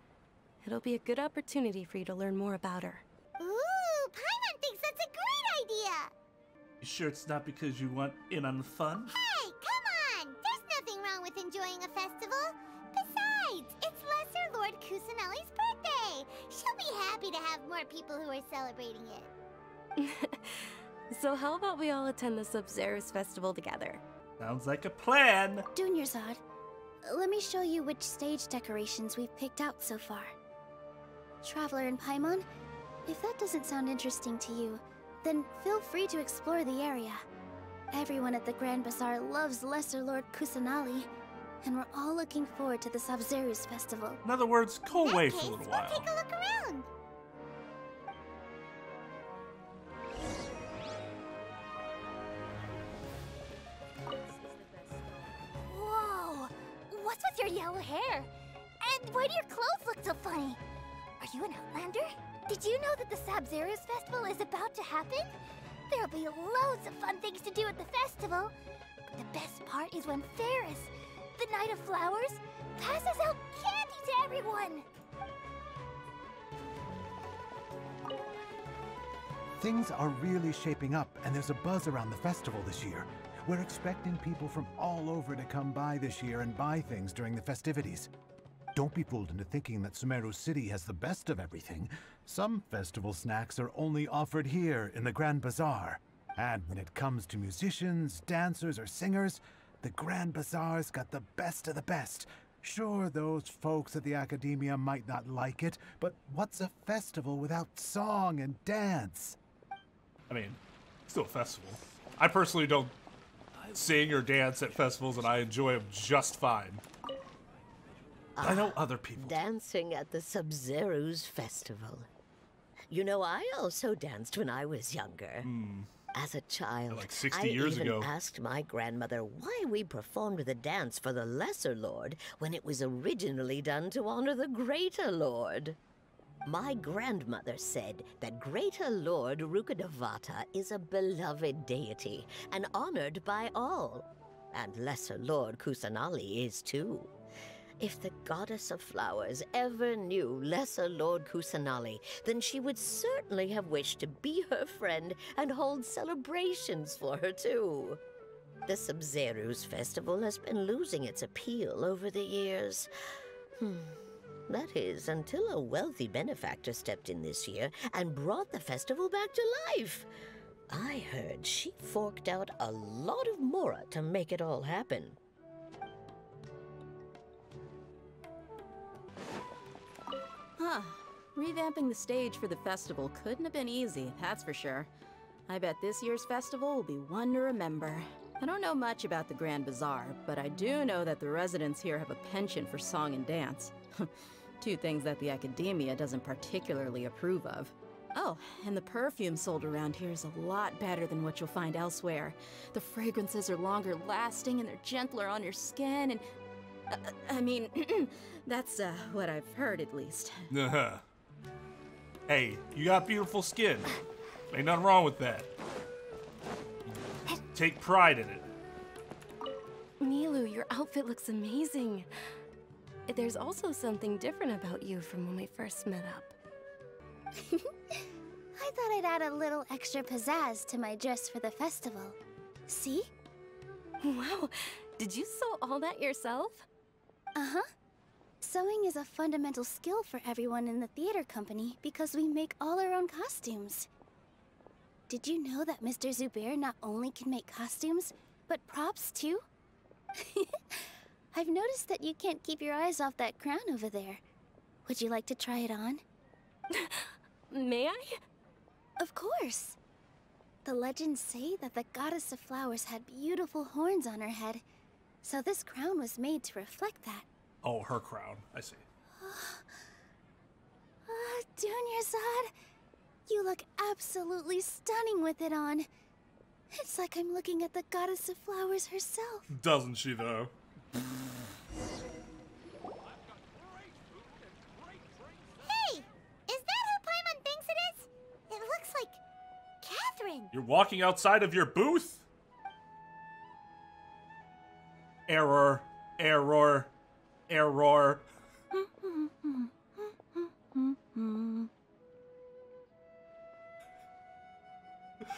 It'll be a good opportunity for you to learn more about her. Ooh, Paimon thinks that's a great idea! You sure it's not because you want in on the fun? Hey, come on! There's nothing wrong with enjoying a festival. Besides, it's Lesser Lord Kusanali's birthday. She'll be happy to have more people who are celebrating it. So how about we all attend the Sabzeruz festival together? Sounds like a plan. Dunyarzad, let me show you which stage decorations we've picked out so far. Traveler and Paimon, if that doesn't sound interesting to you, then feel free to explore the area. Everyone at the Grand Bazaar loves Lesser Lord Kusanali, and we're all looking forward to the Sabzeruz festival. In other words, go away for a In little that case, while. we'll take a look around. Whoa! What's with your yellow hair? And why do your clothes look so funny? Are you an Outlander? Did you know that the Sabzeruz festival is about to happen? There'll be loads of fun things to do at the festival. But the best part is when Ferris, the Knight of Flowers, passes out candy to everyone. Things are really shaping up, and there's a buzz around the festival this year. We're expecting people from all over to come by this year and buy things during the festivities. Don't be fooled into thinking that Sumeru City has the best of everything. Some festival snacks are only offered here in the Grand Bazaar. And when it comes to musicians, dancers, or singers, the Grand Bazaar's got the best of the best. Sure, those folks at the Academia might not like it, but what's a festival without song and dance? I mean, still a festival. I personally don't sing or dance at festivals, and I enjoy them just fine. I know other people. Dancing at the Sabzeruz festival. You know, I also danced when I was younger. As a child, like 60 years ago. I even asked my grandmother why we performed the dance for the Lesser Lord when it was originally done to honor the Greater Lord. My grandmother said that Greater Lord Rukkhadevata is a beloved deity and honored by all. And Lesser Lord Kusanali is too. If the Goddess of Flowers ever knew Lesser Lord Kusanali, then she would certainly have wished to be her friend and hold celebrations for her too. The Sabzeruz festival has been losing its appeal over the years. That is, until a wealthy benefactor stepped in this year and brought the festival back to life. I heard she forked out a lot of mora to make it all happen. Huh. Revamping the stage for the festival couldn't have been easy, that's for sure. I bet this year's festival will be one to remember. I don't know much about the Grand Bazaar, but I do know that the residents here have a penchant for song and dance. 2 things that the Academia doesn't particularly approve of. Oh, and the perfume sold around here is a lot better than what you'll find elsewhere. The fragrances are longer lasting and they're gentler on your skin and... I mean, that's what I've heard at least. Hey, you got beautiful skin. Ain't nothing wrong with that. Take pride in it. Nilou, your outfit looks amazing. There's also something different about you from when we first met up. I thought I'd add a little extra pizzazz to my dress for the festival. See? Wow, did you sew all that yourself? Uh-huh. Sewing is a fundamental skill for everyone in the theater company because we make all our own costumes. Did you know that Mr. Zubair not only can make costumes, but props too? I've noticed that you can't keep your eyes off that crown over there. Would you like to try it on? May I? Of course. The legends say that the goddess of flowers had beautiful horns on her head, so this crown was made to reflect that. Oh, her crown. I see. Dunyazad, you look absolutely stunning with it on. It's like I'm looking at the goddess of flowers herself. Doesn't she, though? Hey! Is that who Paimon thinks it is? It looks like Catherine. You're walking outside of your booth? Error. Error. Error.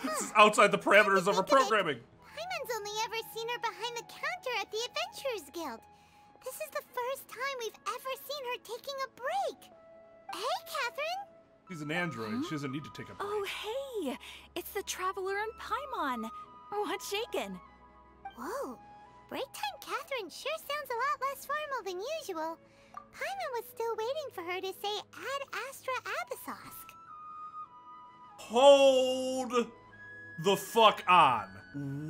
This is outside the parameters of her programming. Paimon's only ever seen her behind the counter at the Adventurers Guild. This is the first time we've ever seen her taking a break. Hey, Catherine. She's an android. She doesn't need to take a break. Oh, hey! It's the Traveler and Paimon. What's shaken? Whoa. Break time Catherine sure sounds a lot less formal than usual. Paimon was still waiting for her to say Ad Astra Abyssosk. Hold the fuck on.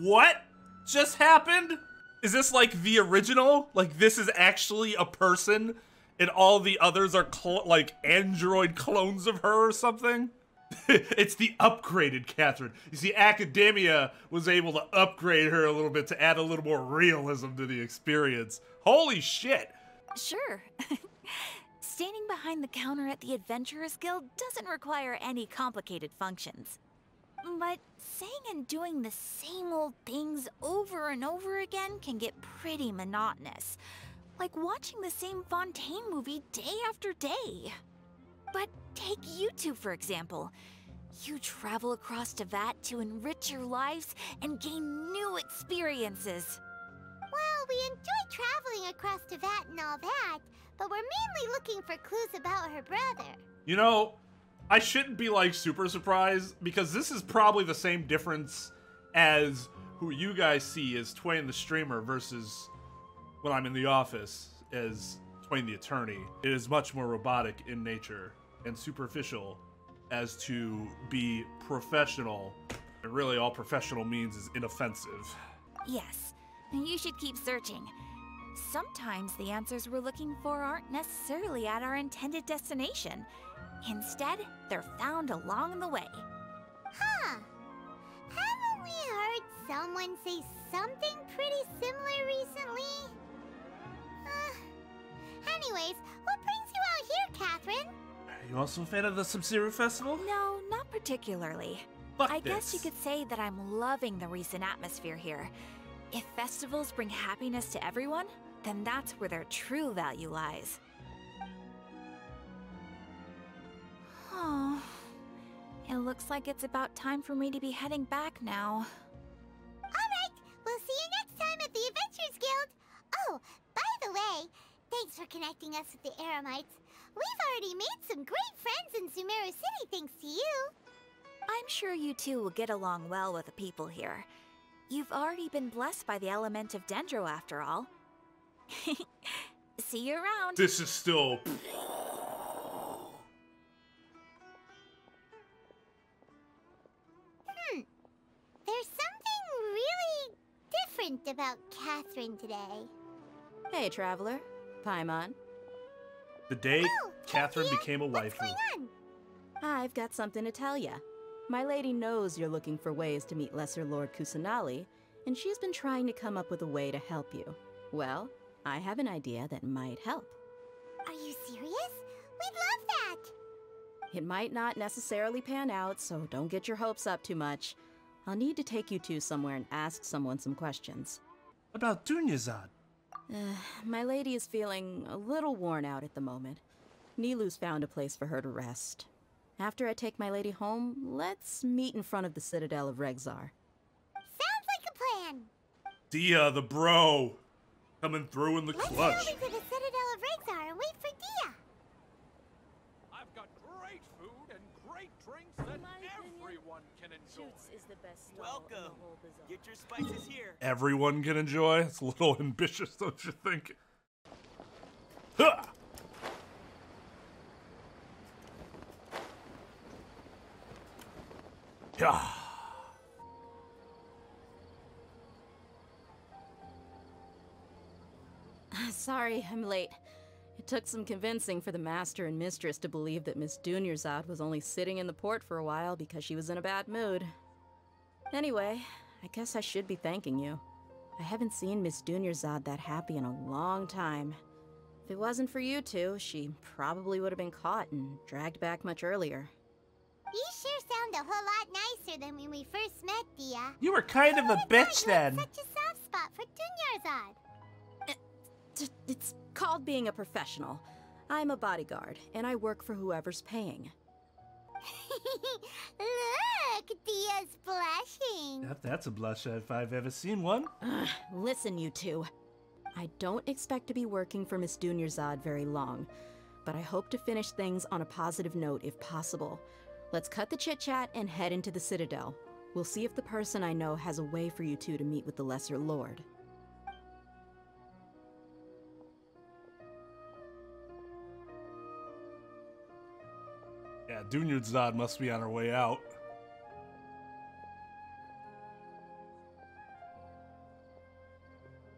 What just happened? Is this like the original? Like this is actually a person and all the others are like android clones of her or something? It's the upgraded Catherine. You see, Academia was able to upgrade her a little bit to add a little more realism to the experience. Holy shit. Sure. Standing behind the counter at the Adventurers Guild doesn't require any complicated functions. But saying and doing the same old things over and over again can get pretty monotonous. Like watching the same Fontaine movie day after day. But take you two, for example. You travel across Tevat to enrich your lives and gain new experiences. Well, we enjoy traveling across Tevat and all that, but we're mainly looking for clues about her brother. You know, I shouldn't be like super surprised because this is probably the same difference as who you guys see as Twain the streamer versus when I'm in the office as Twain the attorney. It is much more robotic in nature and superficial as to be professional. And really all professional means is inoffensive. Yes, you should keep searching. Sometimes the answers we're looking for aren't necessarily at our intended destination. Instead, they're found along the way. Huh. Haven't we heard someone say something pretty similar recently? Anyways, what brings you out here, Catherine? Are you also a fan of the Sub-Zero Festival? No, not particularly. I guess you could say that I'm loving the recent atmosphere here. If festivals bring happiness to everyone, then that's where their true value lies. Oh, it looks like it's about time for me to be heading back now. Alright, we'll see you next time at the Adventurers Guild. Oh, by the way, thanks for connecting us with the Eremites. We've already made some great friends in Sumeru City thanks to you. I'm sure you two will get along well with the people here. You've already been blessed by the element of Dendro after all. See you around. This is still... There's something really different about Catherine today. Hey, Traveler. Paimon. The day Catherine became a waifu. What's going on? I've got something to tell ya. My lady knows you're looking for ways to meet Lesser Lord Kusanali, and she's been trying to come up with a way to help you. Well, I have an idea that might help. Are you serious? We'd love that! It might not necessarily pan out, so don't get your hopes up too much. I'll need to take you two somewhere and ask someone some questions. About Dunyazad? My lady is feeling a little worn out at the moment. Nilu's found a place for her to rest. After I take my lady home, let's meet in front of the Citadel of Regzar. Sounds like a plan! Dia, the bro. Coming through in the clutch. Let's go over to the Citadel of Rigzar and wait for Dia. I've got great food and great drinks that everyone can enjoy. Is the best Welcome. Get your spices here. Everyone can enjoy? It's a little ambitious, don't you think? Huh! Yeah. Sorry, I'm late. It took some convincing for the Master and Mistress to believe that Miss Dunyarzad was only sitting in the port for a while because she was in a bad mood. Anyway, I guess I should be thanking you. I haven't seen Miss Dunyarzad that happy in a long time. If it wasn't for you two, she probably would have been caught and dragged back much earlier. You sure sound a whole lot nicer than when we first met, Dia. You were kind of a bitch then. Such a soft spot for Dunyarzad. It's called being a professional. I'm a bodyguard, and I work for whoever's paying. Look, Dia's blushing. That's a blush if I've ever seen one. Listen, you two. I don't expect to be working for Miss Dunyarzad very long, but I hope to finish things on a positive note if possible. Let's cut the chit-chat and head into the Citadel. We'll see if the person I know has a way for you two to meet with the Lesser Lord. Yeah, Dunyarzad must be on her way out.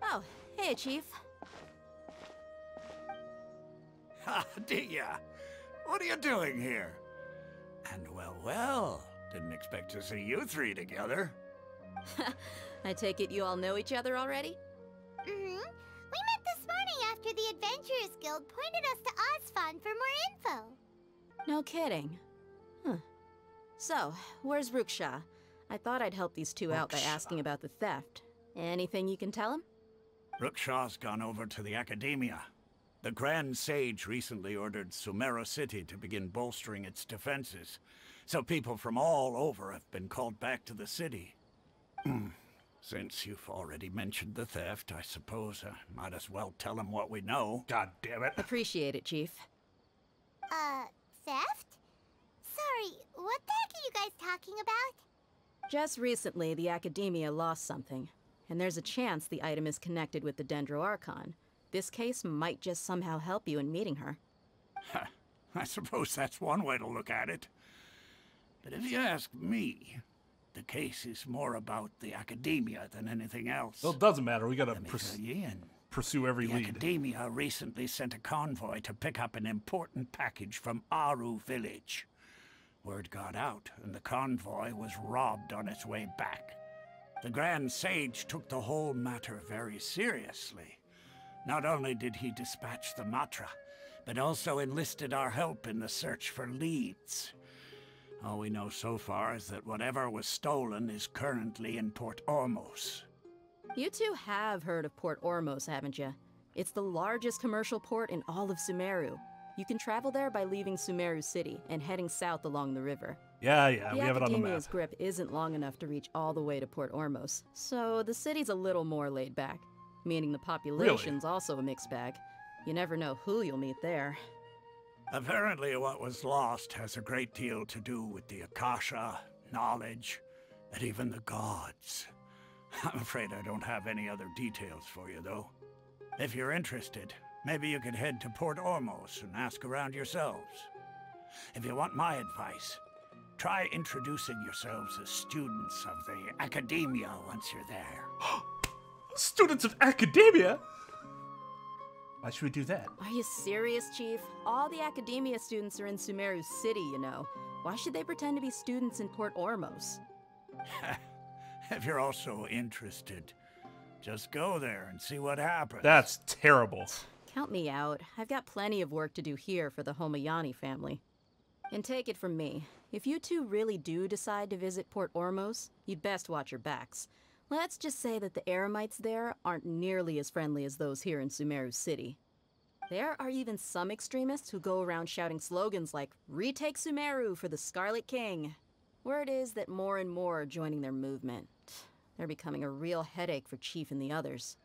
Oh, hey, Chief. Ha, Dia. What are you doing here? And well, didn't expect to see you three together. I take it you all know each other already? We met this morning after the Adventurers Guild pointed us to Osfon for more info. No kidding. Huh. So, where's Ruksha? I thought I'd help these two out by asking about the theft. Anything you can tell him? Ruksha's gone over to the Academia. The Grand Sage recently ordered Sumeru City to begin bolstering its defenses, so people from all over have been called back to the city. Since you've already mentioned the theft, I suppose I might as well tell them what we know. God damn it. Appreciate it, Chief. Theft? Sorry, what the heck are you guys talking about? Just recently, the Academia lost something, and there's a chance the item is connected with the Dendro Archon. This case might just somehow help you in meeting her. I suppose that's one way to look at it. But if you ask me, the case is more about the Academia than anything else. Well, it doesn't matter. We gotta pursue every lead. The Academia recently sent a convoy to pick up an important package from Aru village. Word got out, and the convoy was robbed on its way back. The Grand Sage took the whole matter very seriously. Not only did he dispatch the Matra, but also enlisted our help in the search for leads. All we know so far is that whatever was stolen is currently in Port Ormos. You two have heard of Port Ormos, haven't you? It's the largest commercial port in all of Sumeru. You can travel there by leaving Sumeru City and heading south along the river. Yeah, we have it on the map. The Academia's grip isn't long enough to reach all the way to Port Ormos, so the city's a little more laid back, meaning the population's also a mixed bag. You never know who you'll meet there. Apparently what was lost has a great deal to do with the Akasha, knowledge, and even the gods. I'm afraid I don't have any other details for you, though. If you're interested, maybe you could head to Port Ormos and ask around yourselves. If you want my advice, try introducing yourselves as students of the Academia once you're there. Students of Academia? Why should we do that? Are you serious, Chief? All the Academia students are in Sumeru City, you know. Why should they pretend to be students in Port Ormos? If you're also interested, just go there and see what happens. That's terrible. Count me out. I've got plenty of work to do here for the Homayani family. And take it from me, if you two really do decide to visit Port Ormos, you'd best watch your backs. Let's just say that the Eremites there aren't nearly as friendly as those here in Sumeru City. There are even some extremists who go around shouting slogans like, "Retake Sumeru for the Scarlet King." Word is that more and more are joining their movement. They're becoming a real headache for Chief and the others.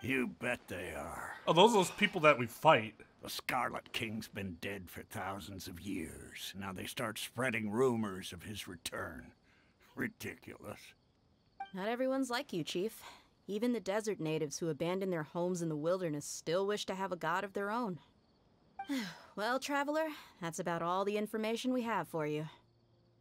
You bet they are. Oh, those are those people that we fight. The Scarlet King's been dead for thousands of years. Now they start spreading rumors of his return. Ridiculous. Not everyone's like you, Chief. Even the desert natives who abandoned their homes in the wilderness still wish to have a god of their own. Well, Traveler, that's about all the information we have for you.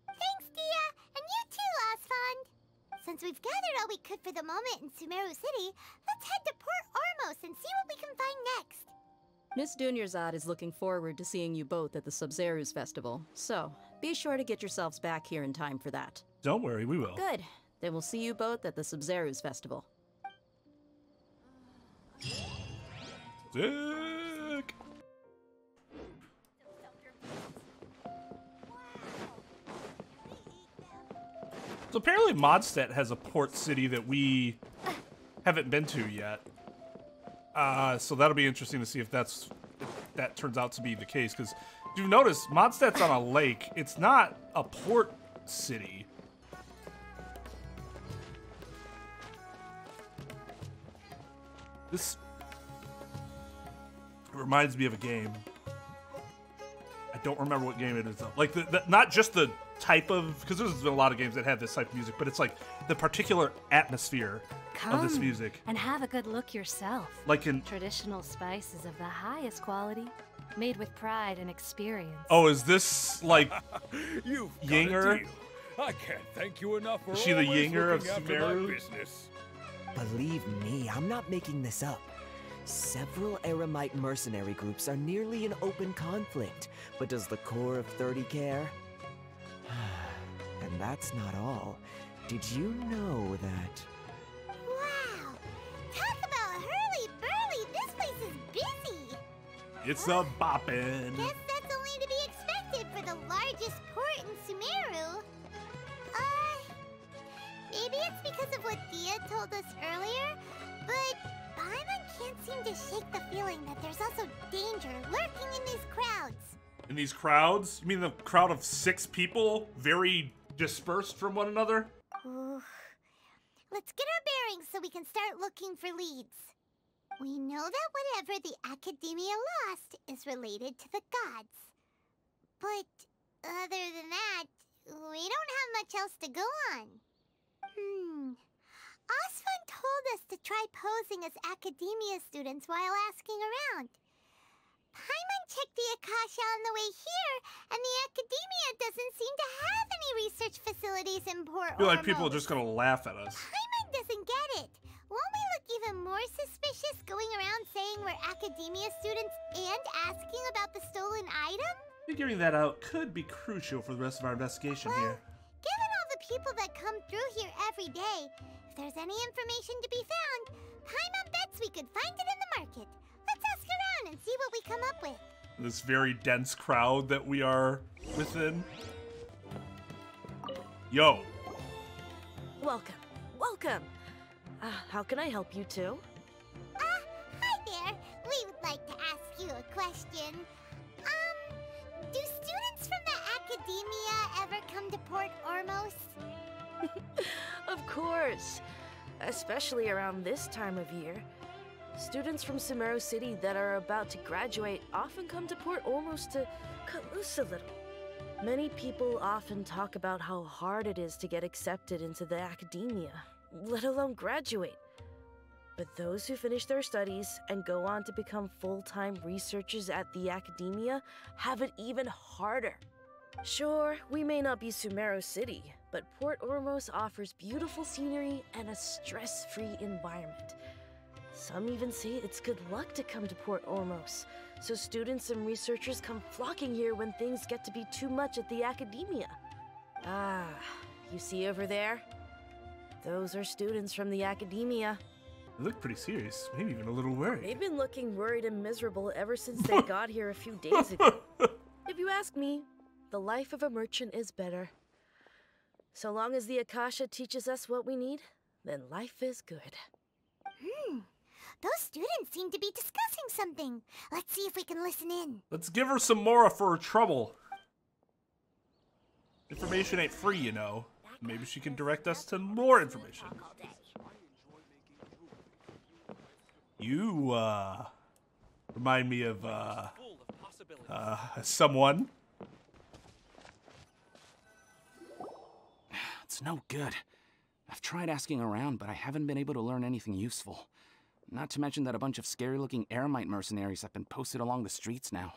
Thanks, Dia! And you too, Osfond! Since we've gathered all we could for the moment in Sumeru City, let's head to Port Ormos and see what we can find next. Miss Dunyarzad is looking forward to seeing you both at the Sub-Zeru's festival, so be sure to get yourselves back here in time for that. Don't worry, we will. Good. Then we'll see you both at the Sub-Zeru's festival. Sick! So apparently Mondstadt has a port city that we haven't been to yet. So that'll be interesting to see if that turns out to be the case. Because if you've noticed, Mondstadt's on a lake. It's not a port city. This reminds me of a game. I don't remember what game it is though. Like not just the type of, because there's been a lot of games that have this type of music, but it's like the particular atmosphere of this music. And have a good look yourself. Like in traditional spices of the highest quality, made with pride and experience. Oh, is this like Yinger? I can't thank you enough for is she the always Yinger of looking after my Sumeru? business. Believe me, I'm not making this up. Several Eremite mercenary groups are nearly in open conflict, but does the core of 30 care? And that's not all. Did you know that... Wow! Talk about hurly-burly! This place is busy! It's a boppin'. Guess that's only to be expected for the largest port in Sumeru. Maybe it's because of what Dia told us earlier, but Paimon can't seem to shake the feeling that there's also danger lurking in these crowds. In these crowds? You mean the crowd of 6 people, very dispersed from one another? Ooh. Let's get our bearings so we can start looking for leads. We know that whatever the Academia lost is related to the gods. But other than that, we don't have much else to go on. Osfond told us to try posing as Academia students while asking around. Paimon checked the Akasha on the way here, and the Academia doesn't seem to have any research facilities in Port I feel like Ormos. people are just gonna laugh at us. Paimon doesn't get it. Won't we look even more suspicious going around saying we're Academia students and asking about the stolen item? Figuring that out could be crucial for the rest of our investigation here. Given all the people that come through here every day, if there's any information to be found, Paimon bets we could find it in the market. Let's ask around and see what we come up with. This very dense crowd that we are within. Yo. Welcome. Welcome. How can I help you two? Hi there. We would like to ask you a question. Do students from the Academia ever come to Port Ormos? Of course. Especially around this time of year. Students from Sumeru City that are about to graduate often come to Port Ormos to cut loose a little. Many people often talk about how hard it is to get accepted into the Academia, let alone graduate. But those who finish their studies and go on to become full-time researchers at the Academia have it even harder. Sure, we may not be Sumeru City, but Port Ormos offers beautiful scenery and a stress-free environment. Some even say it's good luck to come to Port Ormos, so students and researchers come flocking here when things get to be too much at the Academia. Ah, you see over there? Those are students from the Academia. They look pretty serious, maybe even a little worried. They've been looking worried and miserable ever since they got here a few days ago. If you ask me, the life of a merchant is better. So long as the Akasha teaches us what we need, then life is good. Those students seem to be discussing something. Let's see if we can listen in. Let's give her some Mora for her trouble. Information ain't free, you know. Maybe she can direct us to more information. You, remind me of, someone. It's no good. I've tried asking around, but I haven't been able to learn anything useful. Not to mention that a bunch of scary-looking Eremite mercenaries have been posted along the streets now.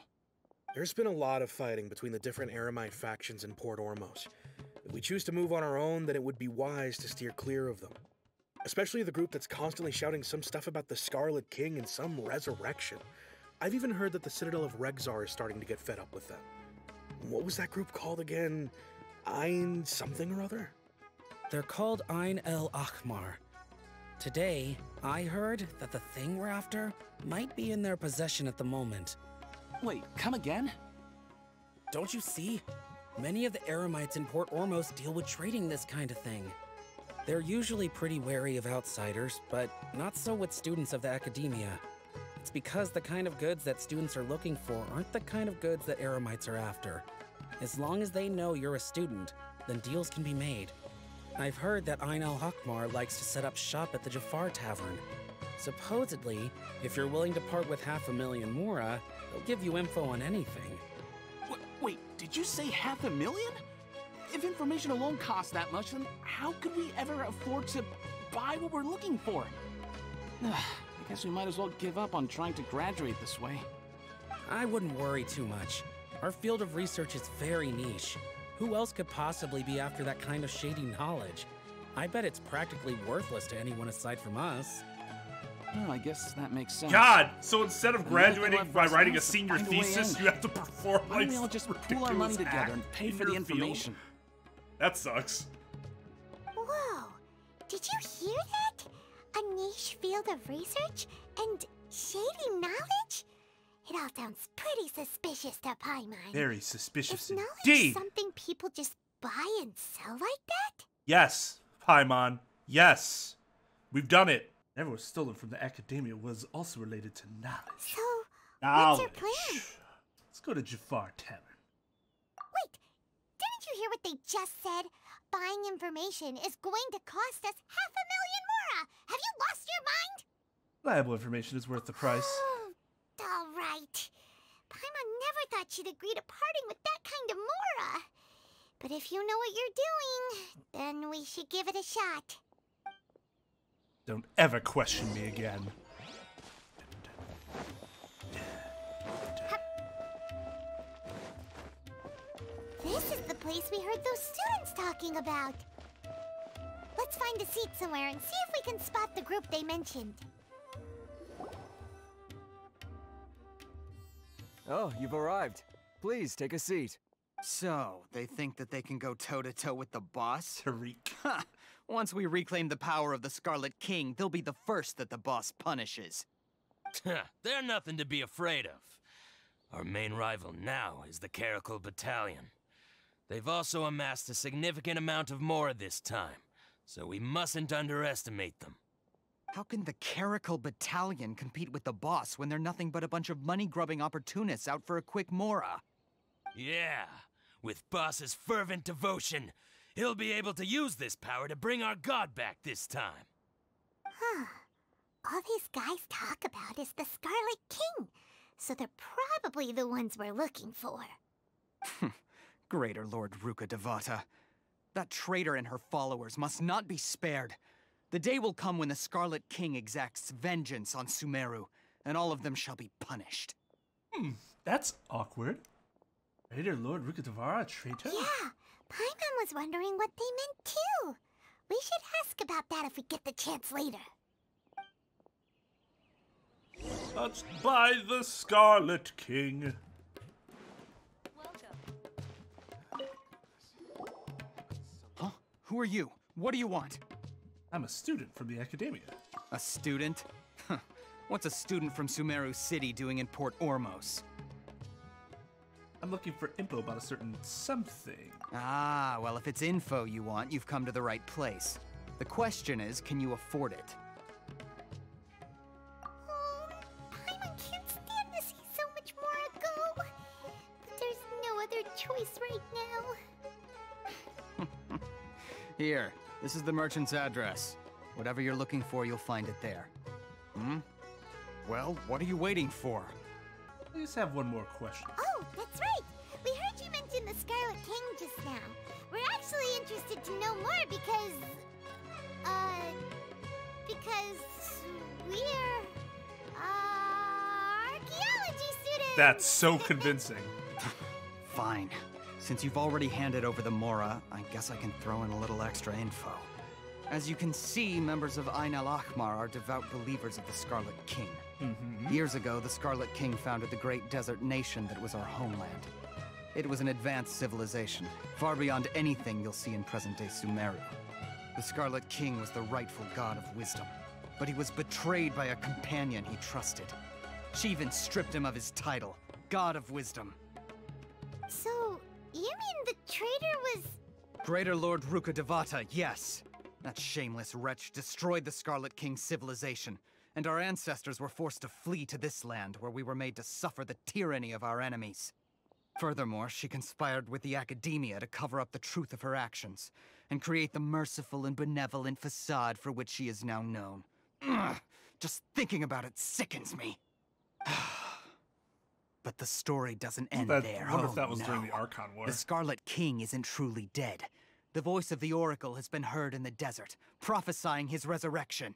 There's been a lot of fighting between the different Eremite factions in Port Ormos. If we choose to move on our own, then it would be wise to steer clear of them. Especially the group that's constantly shouting some stuff about the Scarlet King and some resurrection. I've even heard that the Citadel of Regzar is starting to get fed up with them. What was that group called again? Ein something or other? They're called Ein el Ahmar. Today, I heard that the thing we're after might be in their possession at the moment. Wait, come again? Don't you see? Many of the Eremites in Port Ormos deal with trading this kind of thing. They're usually pretty wary of outsiders, but not so with students of the academia. It's because the kind of goods that students are looking for aren't the kind of goods that Eremites are after. As long as they know you're a student, then deals can be made. I've heard that Ein el-Ahmar likes to set up shop at the Jafar Tavern. Supposedly, if you're willing to part with 500,000 mora, they'll give you info on anything. Wait, did you say 500,000? If information alone costs that much, then how could we ever afford to buy what we're looking for? I guess we might as well give up on trying to graduate this way. I wouldn't worry too much. Our field of research is very niche. Who else could possibly be after that kind of shady knowledge? I bet it's practically worthless to anyone aside from us. Well, I guess that makes sense. God! So instead of graduating by writing a senior thesis, you have to perform Why don't we all just pool our money together and pay for the information? That sucks. Whoa! Did you hear that? A niche field of research and shady knowledge? It all sounds pretty suspicious to Paimon. Very suspicious indeed. Is knowledge something people just buy and sell like that? Yes, Paimon. Yes. We've done it. Never was stolen from the academia was also related to knowledge. So, what's your plan? Let's go to Jafar Tavern. Wait, didn't you hear what they just said? Buying information is going to cost us 500,000 mora. Have you lost your mind? Reliable information is worth the price. All right. Paimon never thought she'd agree to parting with that kind of mora. But if you know what you're doing, then we should give it a shot. Don't ever question me again. This is the place we heard those students talking about. Let's find a seat somewhere and see if we can spot the group they mentioned. Oh, you've arrived. Please, take a seat. So, they think that they can go toe-to-toe with the boss? Tariq. Ha! Once we reclaim the power of the Scarlet King, they'll be the first that the boss punishes. They're nothing to be afraid of. Our main rival now is the Cartel Battalion. They've also amassed a significant amount of mora this time, so we mustn't underestimate them. How can the Cartel Battalion compete with the boss when they're nothing but a bunch of money-grubbing opportunists out for a quick mora? Yeah, with boss's fervent devotion, he'll be able to use this power to bring our god back this time. Huh. All these guys talk about is the Scarlet King, so they're probably the ones we're looking for. Greater Lord Ruka Devata. That traitor and her followers must not be spared. The day will come when the Scarlet King exacts vengeance on Sumeru, and all of them shall be punished. That's awkward. Greater Lord Ruka Devata, a traitor? Yeah, Paimon was wondering what they meant too. We should ask about that if we get the chance later. Touched by the Scarlet King. Huh? Who are you? What do you want? I'm a student from the academia. A student? What's a student from Sumeru City doing in Port Ormos? I'm looking for info about a certain something. Ah, well, if it's info you want, you've come to the right place. The question is, can you afford it? Paimon can't stand to see so much more go. But there's no other choice right now. Here, this is the merchant's address. Whatever you're looking for, you'll find it there. Hmm? Well, what are you waiting for? I just have one more question. Oh, that's right. We heard you mention the Scarlet King just now. We're actually interested to know more because we're, archaeology students! That's so convincing. Fine. Since you've already handed over the Mora, I guess I can throw in a little extra info. As you can see, members of Ain al-Ahmar are devout believers of the Scarlet King. Years ago, the Scarlet King founded the great desert nation that was our homeland. It was an advanced civilization, far beyond anything you'll see in present-day Sumeru. The Scarlet King was the rightful god of wisdom, but he was betrayed by a companion he trusted. She even stripped him of his title, God of Wisdom. So, you mean the traitor was... Greater Lord Rukkhadevata, yes. That shameless wretch destroyed the Scarlet King's civilization, and our ancestors were forced to flee to this land where we were made to suffer the tyranny of our enemies. Furthermore, she conspired with the Academia to cover up the truth of her actions, and create the merciful and benevolent facade for which she is now known. Ugh, just thinking about it sickens me. But the story doesn't end there. I wonder if that was during the Archon War. The Scarlet King isn't truly dead. The voice of the Oracle has been heard in the desert, prophesying his resurrection.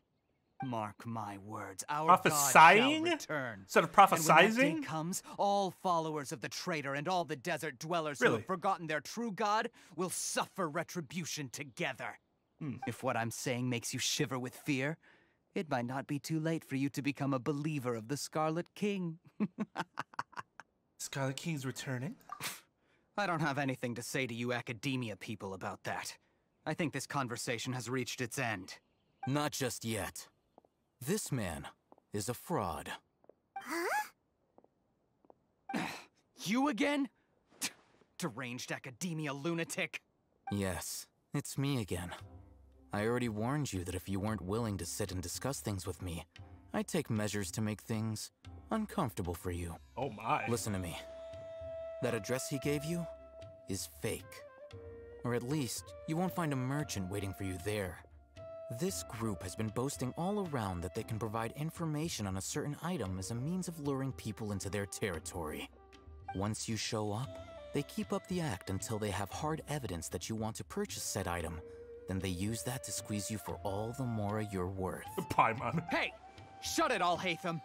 Mark my words, our prophesying? God shall return. Instead of prophesizing? prophesizing? And when that day comes, all followers of the traitor and all the desert dwellers who have forgotten their true God will suffer retribution together. If what I'm saying makes you shiver with fear, it might not be too late for you to become a believer of the Scarlet King. Scarlet King's returning? I don't have anything to say to you Academia people about that. I think this conversation has reached its end. Not just yet. This man is a fraud. Huh? You again? Deranged Academia lunatic? Yes, it's me again. I already warned you that if you weren't willing to sit and discuss things with me, I'd take measures to make things uncomfortable for you. Oh my. Listen to me. That address he gave you is fake. Or at least, you won't find a merchant waiting for you there. This group has been boasting all around that they can provide information on a certain item as a means of luring people into their territory. Once you show up, they keep up the act until they have hard evidence that you want to purchase said item. Then they use that to squeeze you for all the more you're worth. Paimon. Hey! Shut it, Alhaitham!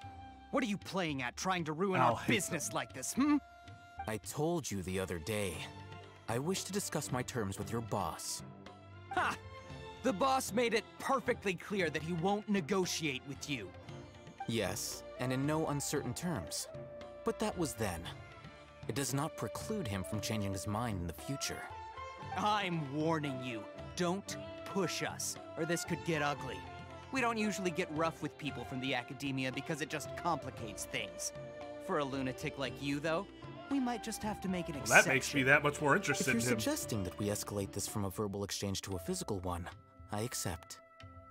What are you playing at, trying to ruin our business like this, hmm? I told you the other day. I wish to discuss my terms with your boss. Ha! The boss made it perfectly clear that he won't negotiate with you. Yes, and in no uncertain terms. But that was then. It does not preclude him from changing his mind in the future. I'm warning you. Don't push us, or this could get ugly. We don't usually get rough with people from the Academia because it just complicates things. For a lunatic like you, though, we might just have to make an exception. That makes me that much more interested in him. If you're suggesting that we escalate this from a verbal exchange to a physical one, I accept.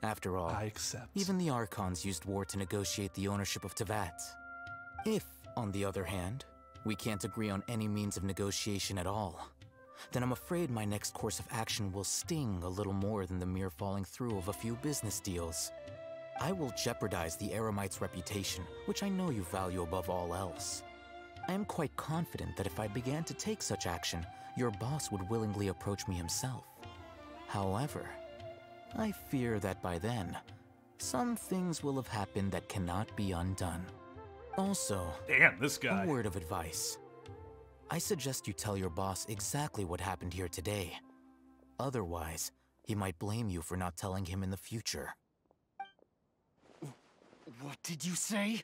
After all, I accept. Even the Archons used war to negotiate the ownership of Teyvat. If, on the other hand, we can't agree on any means of negotiation at all, then I'm afraid my next course of action will sting a little more than the mere falling through of a few business deals. I will jeopardize the Eremite's reputation, which I know you value above all else. I am quite confident that if I began to take such action, your boss would willingly approach me himself. However, I fear that by then, some things will have happened that cannot be undone. Also, damn, this guy. A word of advice. I suggest you tell your boss exactly what happened here today. Otherwise, he might blame you for not telling him in the future. What did you say?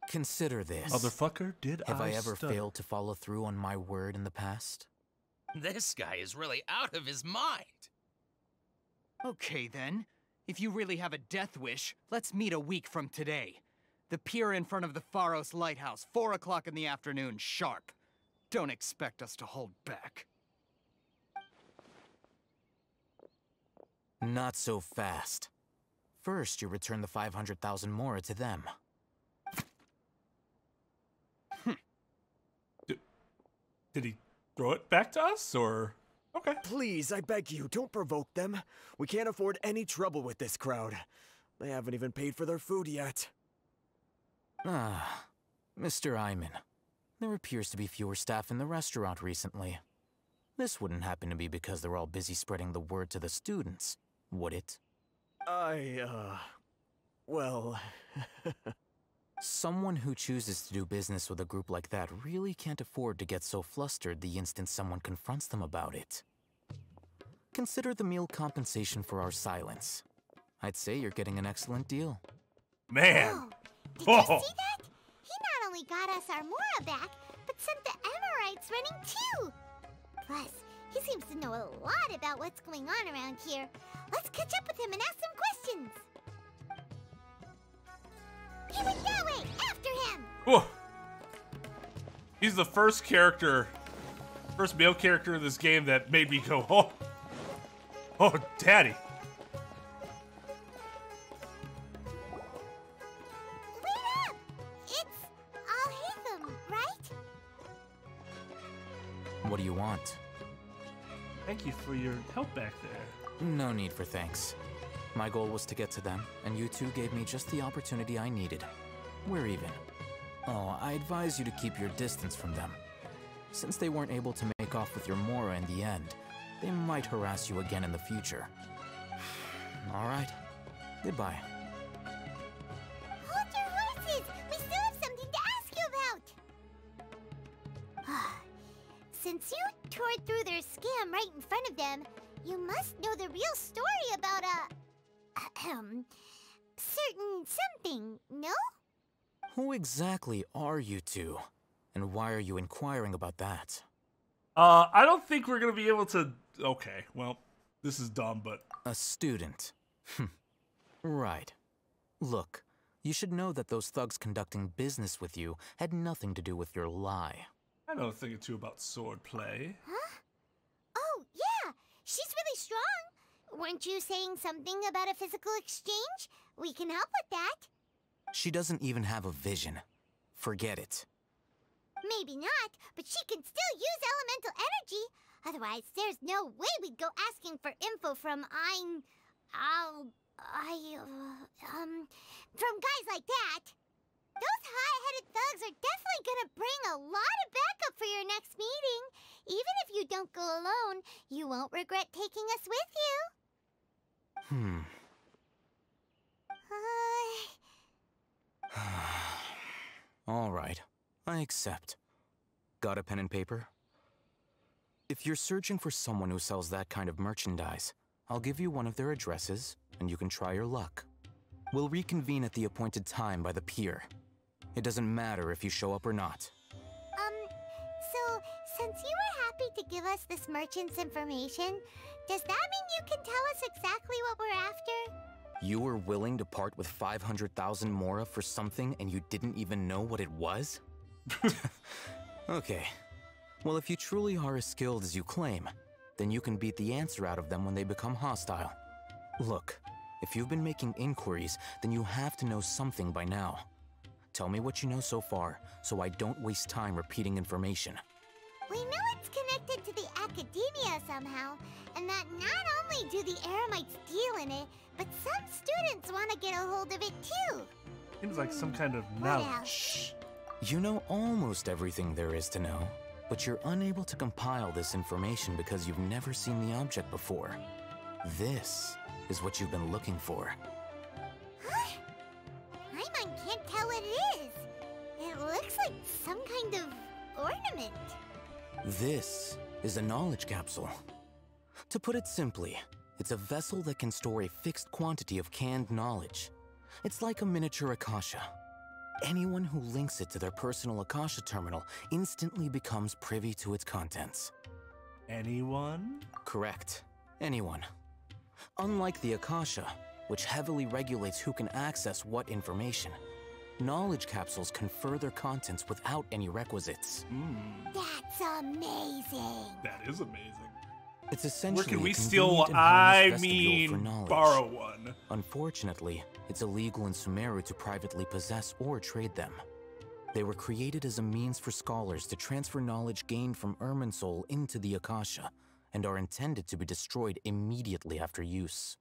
Consider this. Motherfucker, Have I ever failed to follow through on my word in the past? This guy is really out of his mind. Okay then. If you really have a death wish, let's meet a week from today. The pier in front of the Pharos Lighthouse, 4 o'clock in the afternoon, sharp. Don't expect us to hold back. Not so fast. First, you return the 500,000 Mora to them. Did he throw it back to us, or? Okay. Please, I beg you, don't provoke them. We can't afford any trouble with this crowd. They haven't even paid for their food yet. Ah, Mr. Iman. There appears to be fewer staff in the restaurant recently. This wouldn't happen to be because they're all busy spreading the word to the students, would it? Well... Someone who chooses to do business with a group like that really can't afford to get so flustered the instant someone confronts them about it. Consider the meal compensation for our silence. I'd say you're getting an excellent deal. Man! Did you see that? He not only got us our Mora back, but sent the Amorites running too! Plus, he seems to know a lot about what's going on around here. Let's catch up with him and ask some questions! He went that way! After him! Whoa. He's the first male character in this game that made me go, oh! Oh, daddy! Wait up! It's Al-Haytham, right? What do you want? Thank you for your help back there. No need for thanks. My goal was to get to them, and you two gave me just the opportunity I needed. We're even. Oh, I advise you to keep your distance from them. Since they weren't able to make off with your Mora in the end, they might harass you again in the future. Alright. Goodbye. Hold your horses! We still have something to ask you about! Since you tore through their scam right in front of them, you must know the real story about certain something, no? Who exactly are you two? And why are you inquiring about that? I don't think we're gonna be able to... Okay, well, this is dumb, but... A student. Right. Look, you should know that those thugs conducting business with you had nothing to do with your lie. I know a thing or two about swordplay. Huh? Oh, yeah! She's really strong! Weren't you saying something about a physical exchange? We can help with that. She doesn't even have a vision. Forget it. Maybe not, but she can still use elemental energy. Otherwise, there's no way we'd go asking for info from from guys like that. Those high-headed thugs are definitely gonna bring a lot of backup for your next meeting. Even if you don't go alone, you won't regret taking us with you. All right, I accept. Got a pen and paper? If you're searching for someone who sells that kind of merchandise, I'll give you one of their addresses, and you can try your luck. We'll reconvene at the appointed time by the pier. It doesn't matter if you show up or not. So, since you were happy to give us this merchant's information, does that mean you can tell us exactly what we're after? You were willing to part with 500,000 Mora for something and you didn't even know what it was? Okay. Well, if you truly are as skilled as you claim, then you can beat the answer out of them when they become hostile. Look, if you've been making inquiries, then you have to know something by now. Tell me what you know so far, so I don't waste time repeating information. We know it's connected to the academia somehow, and that not only do the Eremites deal in it, but some students want to get a hold of it too. Seems like some kind of knowledge. You know almost everything there is to know, but you're unable to compile this information because you've never seen the object before. This is what you've been looking for. Huh? Paimon can't tell what it is. It looks like some kind of ornament. This is a knowledge capsule. To put it simply, it's a vessel that can store a fixed quantity of canned knowledge. It's like a miniature Akasha. Anyone who links it to their personal Akasha terminal instantly becomes privy to its contents. Anyone? Correct. Anyone. Unlike the Akasha, which heavily regulates who can access what information, knowledge capsules confer their contents without any requisites. That's amazing. That is amazing. It's essentially where can we a steal? convenient and harmless I vestibule for mean, knowledge. borrow one. Unfortunately, it's illegal in Sumeru to privately possess or trade them. They were created as a means for scholars to transfer knowledge gained from Irminsul into the Akasha, and are intended to be destroyed immediately after use.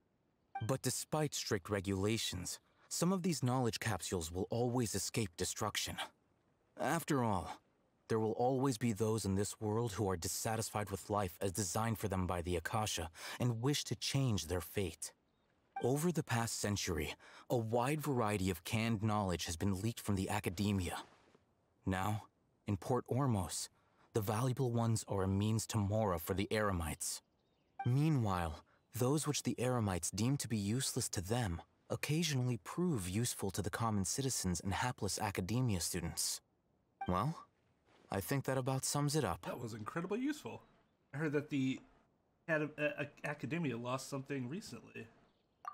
But despite strict regulations, some of these knowledge capsules will always escape destruction. After all, there will always be those in this world who are dissatisfied with life as designed for them by the Akasha and wish to change their fate. Over the past century, a wide variety of canned knowledge has been leaked from the academia. Now, in Port Ormos, the valuable ones are a means to Mora for the Eremites. Meanwhile, those which the Eremites deem to be useless to them occasionally prove useful to the common citizens and hapless academia students. Well, I think that about sums it up. That was incredibly useful. I heard that the academia lost something recently.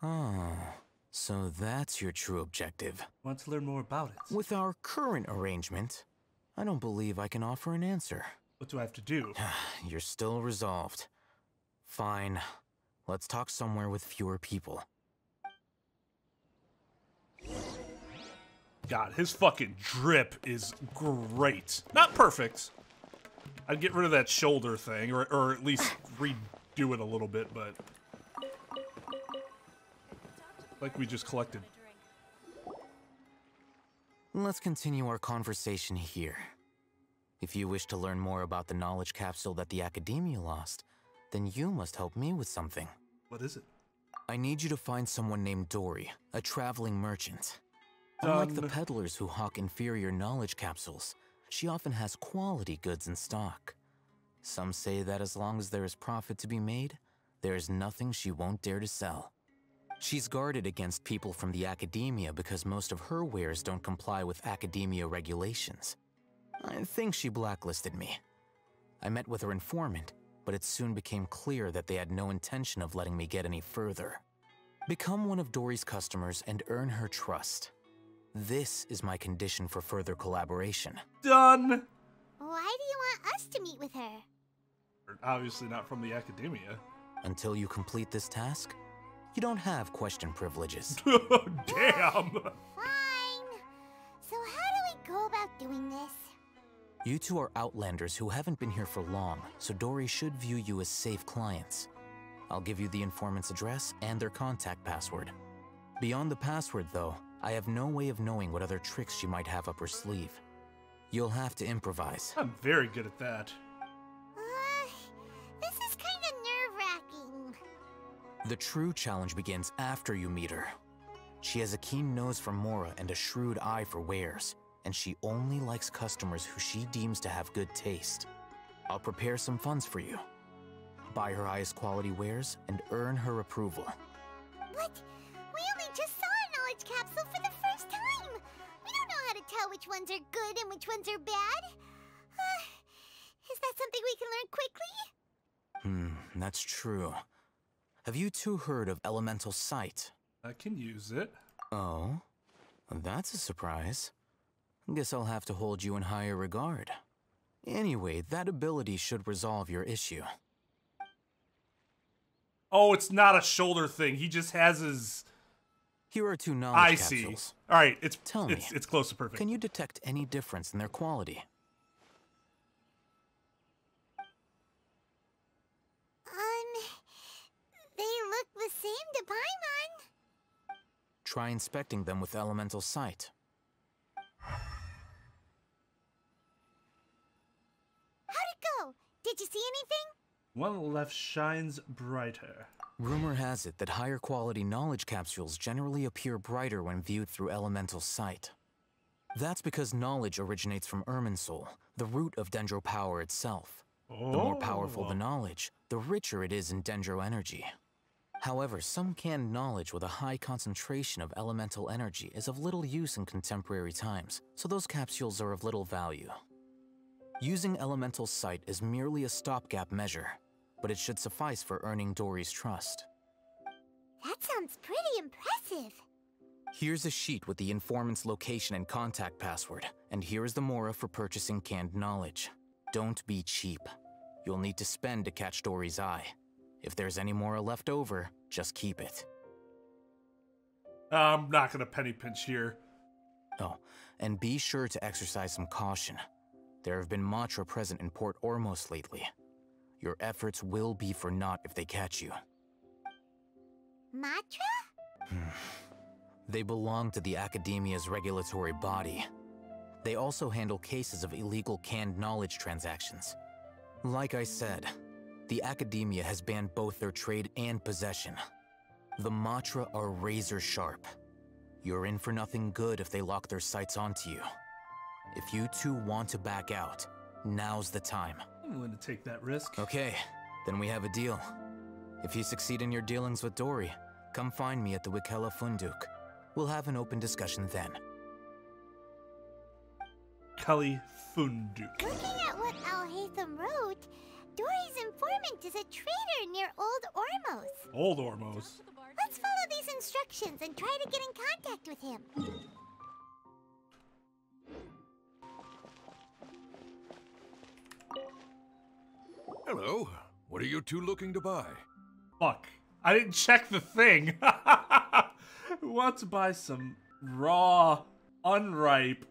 Oh, so that's your true objective. Want to learn more about it? With our current arrangement, I don't believe I can offer an answer. What do I have to do? You're still resolved. Fine. Let's talk somewhere with fewer people. God, his fucking drip is great. Not perfect. I'd get rid of that shoulder thing, or at least redo it a little bit, but... like we just collected. Let's continue our conversation here. If you wish to learn more about the knowledge capsule that the Academia lost, then you must help me with something. What is it? I need you to find someone named Dory, a traveling merchant. Unlike the peddlers who hawk inferior knowledge capsules, she often has quality goods in stock. Some say that as long as there is profit to be made, there is nothing she won't dare to sell. She's guarded against people from the Academia because most of her wares don't comply with Academia regulations. I think she blacklisted me. I met with her informant, but it soon became clear that they had no intention of letting me get any further. Become one of Dory's customers and earn her trust. This is my condition for further collaboration. Done! Why do you want us to meet with her? Obviously not from the Academia. Until you complete this task, you don't have question privileges. Damn! Fine. So how do we go about doing this? You two are outlanders who haven't been here for long, so Dory should view you as safe clients. I'll give you the informant's address and their contact password. Beyond the password, though, I have no way of knowing what other tricks she might have up her sleeve. You'll have to improvise. I'm very good at that. This is kind of nerve-wracking. The true challenge begins after you meet her. She has a keen nose for Mora and a shrewd eye for wares, and she only likes customers who she deems to have good taste. I'll prepare some funds for you. Buy her highest quality wares and earn her approval. But we only just saw a knowledge capsule for the first time. We don't know how to tell which ones are good and which ones are bad. Is that something we can learn quickly? That's true. Have you two heard of elemental sight? I can use it. Oh? That's a surprise. Guess I'll have to hold you in higher regard. Anyway, that ability should resolve your issue. Oh, it's not a shoulder thing. He just has his... Here are two knowledge capsules. I see. Alright, it's close to perfect. Can you detect any difference in their quality? They look the same to Paimon. Try inspecting them with elemental sight. How'd it go? Did you see anything? One on the left shines brighter. Rumor has it that higher quality knowledge capsules generally appear brighter when viewed through elemental sight. That's because knowledge originates from Irminsul, the root of Dendro power itself. The more powerful the knowledge, the richer it is in Dendro energy. However, some canned knowledge with a high concentration of elemental energy is of little use in contemporary times, so those capsules are of little value. Using elemental sight is merely a stopgap measure, but it should suffice for earning Dory's trust. That sounds pretty impressive. Here's a sheet with the informant's location and contact password, and here is the Mora for purchasing canned knowledge. Don't be cheap. You'll need to spend to catch Dory's eye. If there's any Mora left over, just keep it. I'm not gonna penny pinch here. Oh, and be sure to exercise some caution. There have been Matra present in Port Ormos lately. Your efforts will be for naught if they catch you. Matra? They belong to the Academia's regulatory body. They also handle cases of illegal canned knowledge transactions. Like I said, the Academia has banned both their trade and possession. The Matra are razor sharp. You're in for nothing good if they lock their sights onto you. If you two want to back out, now's the time. I'm willing to take that risk. Okay, then we have a deal. If you succeed in your dealings with Dory, come find me at the Wikella Funduk. We'll have an open discussion then. Cully Funduk. Looking at what Al-Haytham wrote, Dory's informant is a traitor near Old Ormos. Old Ormos. Let's follow these instructions and try to get in contact with him. Hello. What are you two looking to buy? Fuck. I didn't check the thing. Who wants to buy some raw, unripe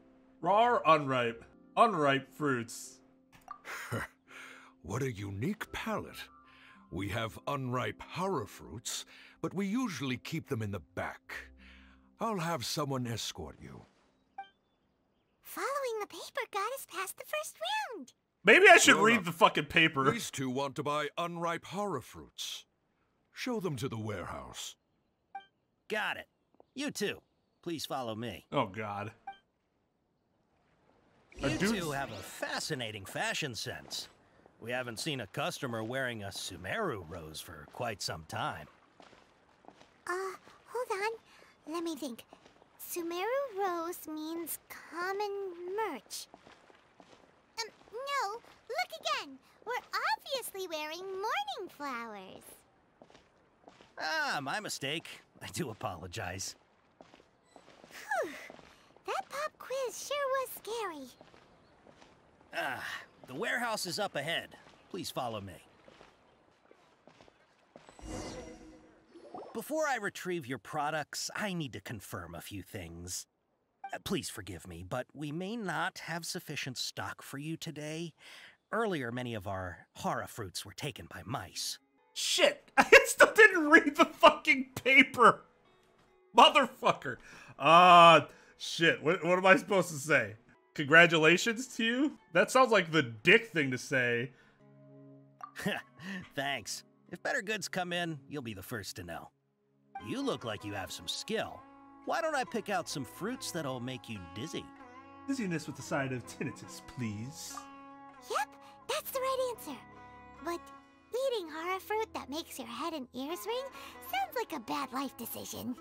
fruits? What a unique palate. We have unripe Hara fruits, but we usually keep them in the back. I'll have someone escort you. Following the paper got us past the first round. Maybe I should read the fucking paper. These two want to buy unripe Hara fruits. Show them to the warehouse. Got it. You two, please follow me. Oh, God. You two have a fascinating fashion sense. We haven't seen a customer wearing a Sumeru rose for quite some time. Hold on. Let me think. Sumeru rose means common merch. No, look again. We're obviously wearing morning flowers. Ah, my mistake. I do apologize. Whew. That pop quiz sure was scary. Ah, the warehouse is up ahead. Please follow me. Before I retrieve your products, I need to confirm a few things. Please forgive me, but we may not have sufficient stock for you today. Earlier, many of our Hara fruits were taken by mice. Shit! I still didn't read the fucking paper! Motherfucker! Shit. What am I supposed to say? Congratulations to you? That sounds like the dick thing to say. Thanks. If better goods come in, you'll be the first to know. You look like you have some skill. Why don't I pick out some fruits that'll make you dizzy? Dizziness with the side of tinnitus, please. Yep, that's the right answer. But eating Hara fruit that makes your head and ears ring sounds like a bad life decision.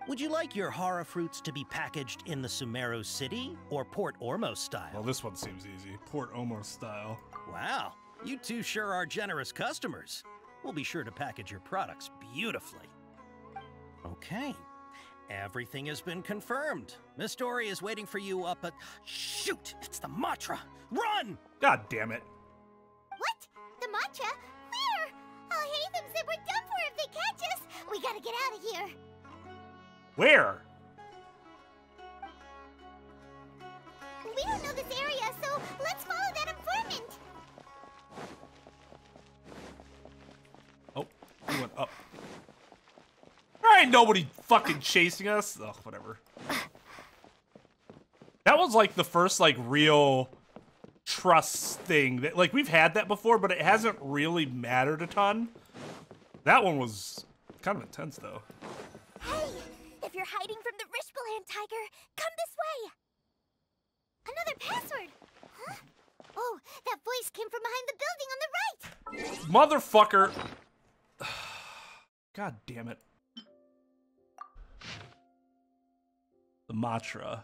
Would you like your Hara fruits to be packaged in the Sumeru City or Port Ormos style? Well, this one seems easy. Port Ormos style. Wow, you two sure are generous customers. We'll be sure to package your products beautifully. Okay, everything has been confirmed. Miss Dory is waiting for you up at... Shoot, it's the Matra! Run! God damn it. What? The Matra? Where? Al-Haytham said we're done for if they catch us. We gotta get out of here. Where? We don't know this area, so let's follow that informant. Oh, we went up. There ain't nobody fucking chasing us. Ugh, whatever. That was like the first like real trust thing that like we've had that before, but it hasn't really mattered a ton. That one was kind of intense though. Hey, if you're hiding from the Rishbaland tiger, come this way. Another password. Huh? Oh, that voice came from behind the building on the right. Motherfucker. God damn it. The Matra.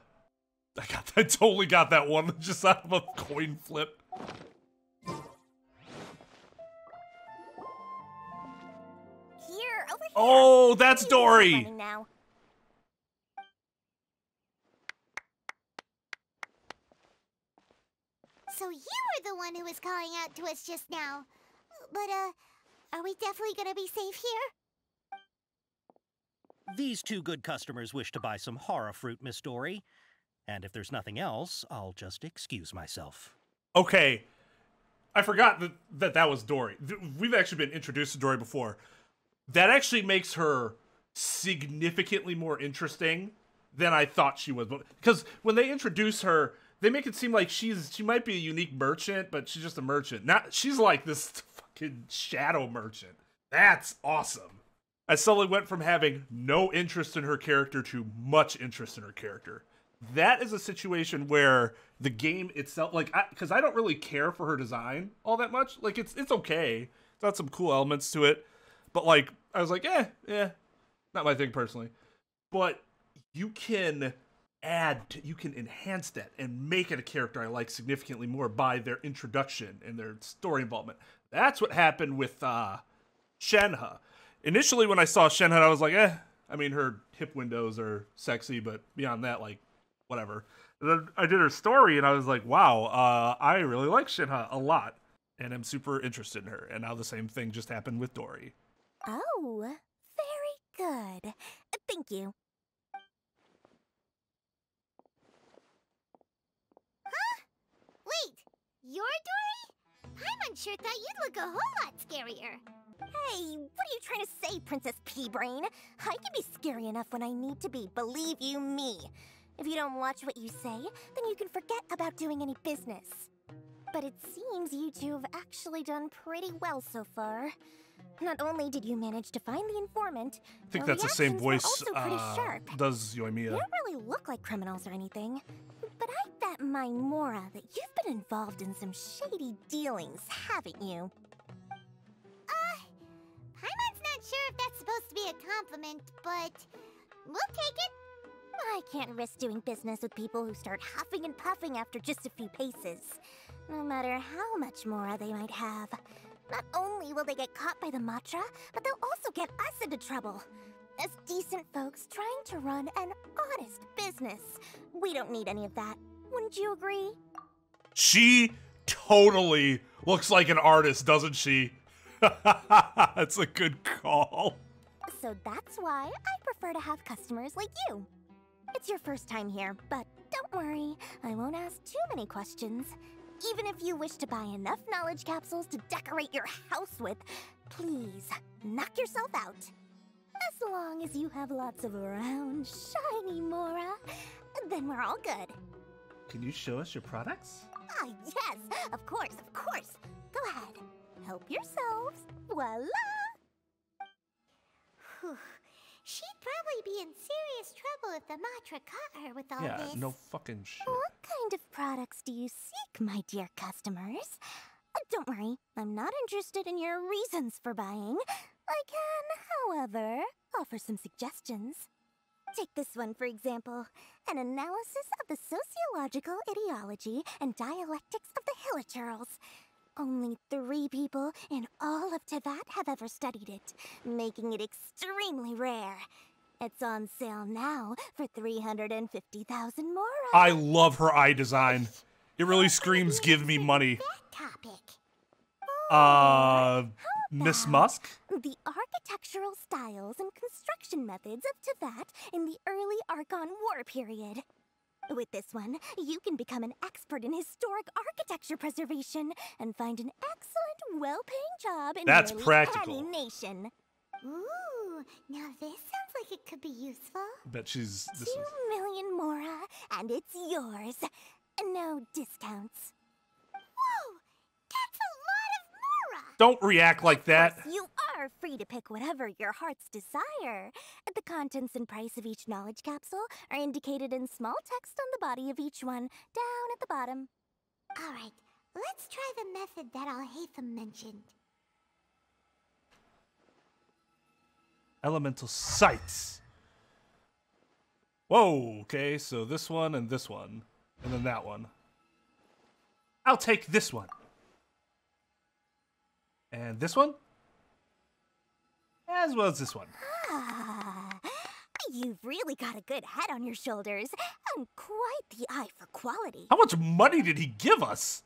I totally got that one just out of a coin flip. Here, over here. Oh, that's Dory. Now. So you were the one who was calling out to us just now. But, are we definitely gonna be safe here? These two good customers wish to buy some Hara fruit, Miss Dory. And if there's nothing else, I'll just excuse myself. Okay. I forgot that was Dory. We've actually been introduced to Dory before. That actually makes her significantly more interesting than I thought she was. Because when they introduce her, they make it seem like she might be a unique merchant, but she's just a merchant. She's like this fucking shadow merchant. That's awesome. I suddenly went from having no interest in her character to much interest in her character. That is a situation where the game itself, like, because I don't really care for her design all that much. Like, it's okay. It's got some cool elements to it. But, like, I was like, not my thing personally. But you can you can enhance that and make it a character I like significantly more by their introduction and their story involvement. That's what happened with Shenhe. Initially, when I saw Shenhe, I was like, I mean, her hip windows are sexy, but beyond that, like, whatever. And then I did her story, and I was like, wow, I really like Shenhe a lot, and I'm super interested in her. And now the same thing just happened with Dory. Oh, very good. Thank you. Huh? Wait, you're Dory? Paimon sure thought you'd look a whole lot scarier. Hey, what are you trying to say, Princess P-Brain? I can be scary enough when I need to be, believe you me. If you don't watch what you say, then you can forget about doing any business. But it seems you two have actually done pretty well so far. Not only did you manage to find the informant, I think that's the same voice does Yoimiya. You don't really look like criminals or anything, but I bet my Mora that you've been involved in some shady dealings, haven't you? Paimon's not sure if that's supposed to be a compliment, but we'll take it. I can't risk doing business with people who start huffing and puffing after just a few paces, no matter how much Mora they might have. Not only will they get caught by the Matra, but they'll also get us into trouble. As decent folks trying to run an honest business, we don't need any of that. Wouldn't you agree? She totally looks like an artist, doesn't she? That's a good call. So that's why I prefer to have customers like you. It's your first time here, but don't worry, I won't ask too many questions. Even if you wish to buy enough knowledge capsules to decorate your house with, please, knock yourself out. As long as you have lots of round, shiny Mora, then we're all good. Can you show us your products? Ah, yes, of course, of course. Go ahead, help yourselves. Voila! Whew. She'd probably be in serious trouble if the Matra caught her with all this. Yeah, no fucking shit. What kind of products do you seek, my dear customers? Don't worry, I'm not interested in your reasons for buying. I can, however, offer some suggestions. Take this one, for example. An analysis of the sociological ideology and dialectics of the Hilichurls. Only 3 people in all of Teyvat have ever studied it, making it extremely rare. It's on sale now for 350,000 Mora. I love her eye design. It really screams, give me money. Miss Musk? The architectural styles and construction methods of Teyvat in the early Archon War period. With this one, you can become an expert in historic architecture preservation and find an excellent, well-paying job in That's nearly practical. any nation. Ooh, now this sounds like it could be useful. Bet she's... 2 million Mora, and it's yours. No discounts. Whoa! That's a lot of Mora! Don't react like that. You are free to pick whatever your heart's desire. The contents and price of each knowledge capsule are indicated in small text on the body of each one, down at the bottom. Alright, let's try the method that Alhaitham mentioned. Elemental sights. Whoa, okay, so this one and then that one. I'll take this one. And this one? As well as this one. Ah, you've really got a good head on your shoulders, and quite the eye for quality. How much money did he give us?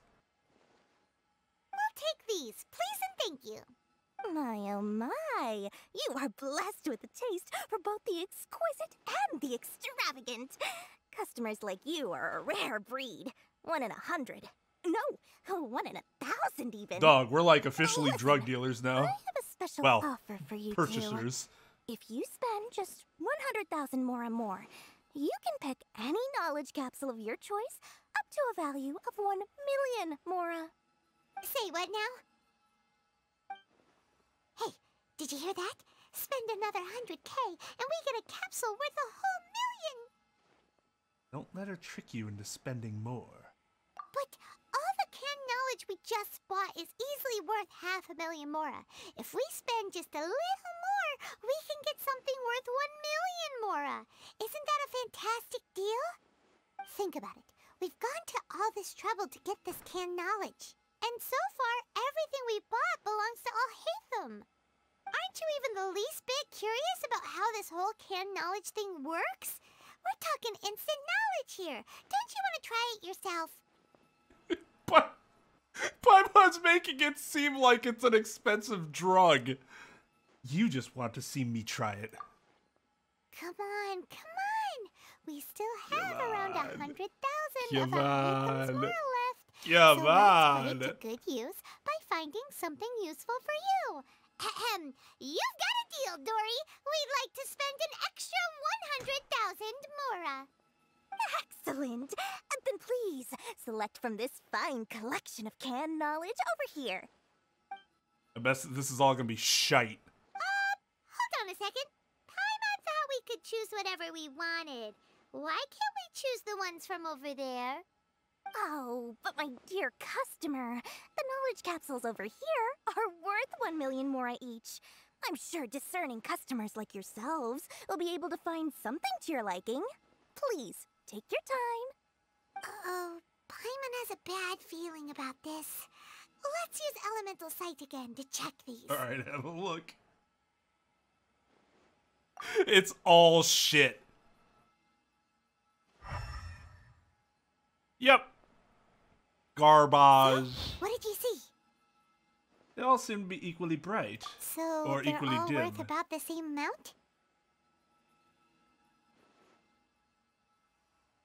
We'll take these, please and thank you. My oh my, you are blessed with a taste for both the exquisite and the extravagant. Customers like you are a rare breed, 1 in 100. No, 1 in 1,000 even. Dog, we're like officially drug dealers now. I have a special Well, offer for you purchasers. two. If you spend just 100,000 more, you can pick any knowledge capsule of your choice up to a value of 1 million Mora. Say what now? Hey, did you hear that? Spend another 100K and we get a capsule worth a whole million! Don't let her trick you into spending more. But all the canned knowledge we just bought is easily worth 500,000 Mora. If we spend just a little more, we can get something worth 1 million Mora. Isn't that a fantastic deal? Think about it. We've gone to all this trouble to get this canned knowledge. And so far, everything we bought belongs to Alhaitham. Aren't you even the least bit curious about how this whole canned knowledge thing works? We're talking instant knowledge here. Don't you want to try it yourself? But Paimon's making it seem like it's an expensive drug. You just want to see me try it. Come on. We still have around 100,000 of Come our on. Mora left. Come so let's on. put it to good use by finding something useful for you. Ahem. You've got a deal, Dory. We'd like to spend an extra 100,000 Mora. Excellent. Then please, select from this fine collection of canned knowledge over here. I bet this is all gonna be shite. Hold on a second. Paimon thought we could choose whatever we wanted. Why can't we choose the ones from over there? Oh, but my dear customer, the knowledge capsules over here are worth 1 million Mora each. I'm sure discerning customers like yourselves will be able to find something to your liking. Please, take your time. Oh, Paimon has a bad feeling about this. Let's use Elemental Sight again to check these. Alright, have a look. It's all shit. Yep. Garbage. What did you see? They all seem to be equally bright. So or they're equally all dim. worth about the same amount?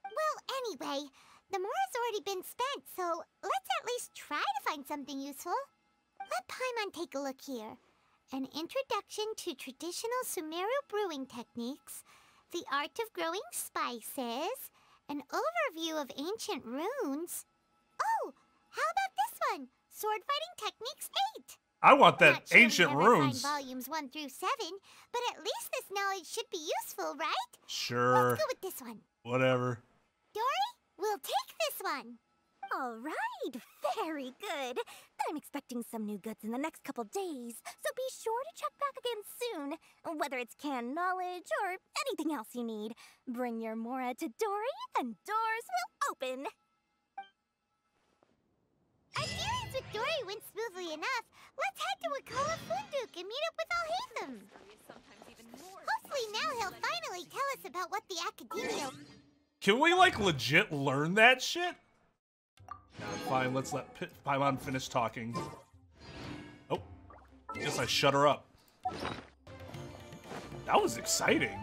Well, anyway, the Mora's already been spent, so let's at least try to find something useful. Let Paimon take a look here. An introduction to traditional Sumeru brewing techniques, the art of growing spices, an overview of ancient runes. Oh, how about this one? Sword fighting techniques 8. I want I'm that not sure ancient we've ever runes. signed volumes 1 through 7, but at least this knowledge should be useful, right? Sure. Let's go with this one. Whatever. Dory, we'll take this one. All right, very good. I'm expecting some new goods in the next couple days, so be sure to check back again soon. Whether it's canned knowledge or anything else you need, bring your Mora to Dory and doors will open. Our dealings with Dory went smoothly enough. Let's head to Wakala Funduk and meet up with Alhaitham. Hopefully now he'll finally tell us about what the Academia... Can we, like, legit learn that shit? Nah, fine, let's let Paimon finish talking. Oh, guess I shut her up. That was exciting.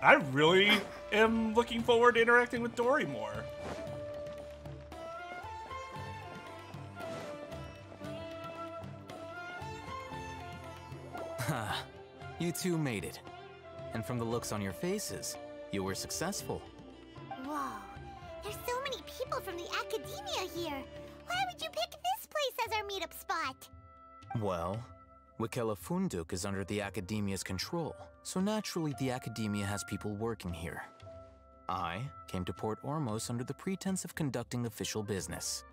I really am looking forward to interacting with Dory more. Ha, you two made it. And from the looks on your faces, you were successful. Whoa, there's so many people from the Academia here. Why would you pick this place as our meetup spot? Well, Wakala Funduk is under the Academia's control, so naturally the Academia has people working here. I came to Port Ormos under the pretense of conducting official business.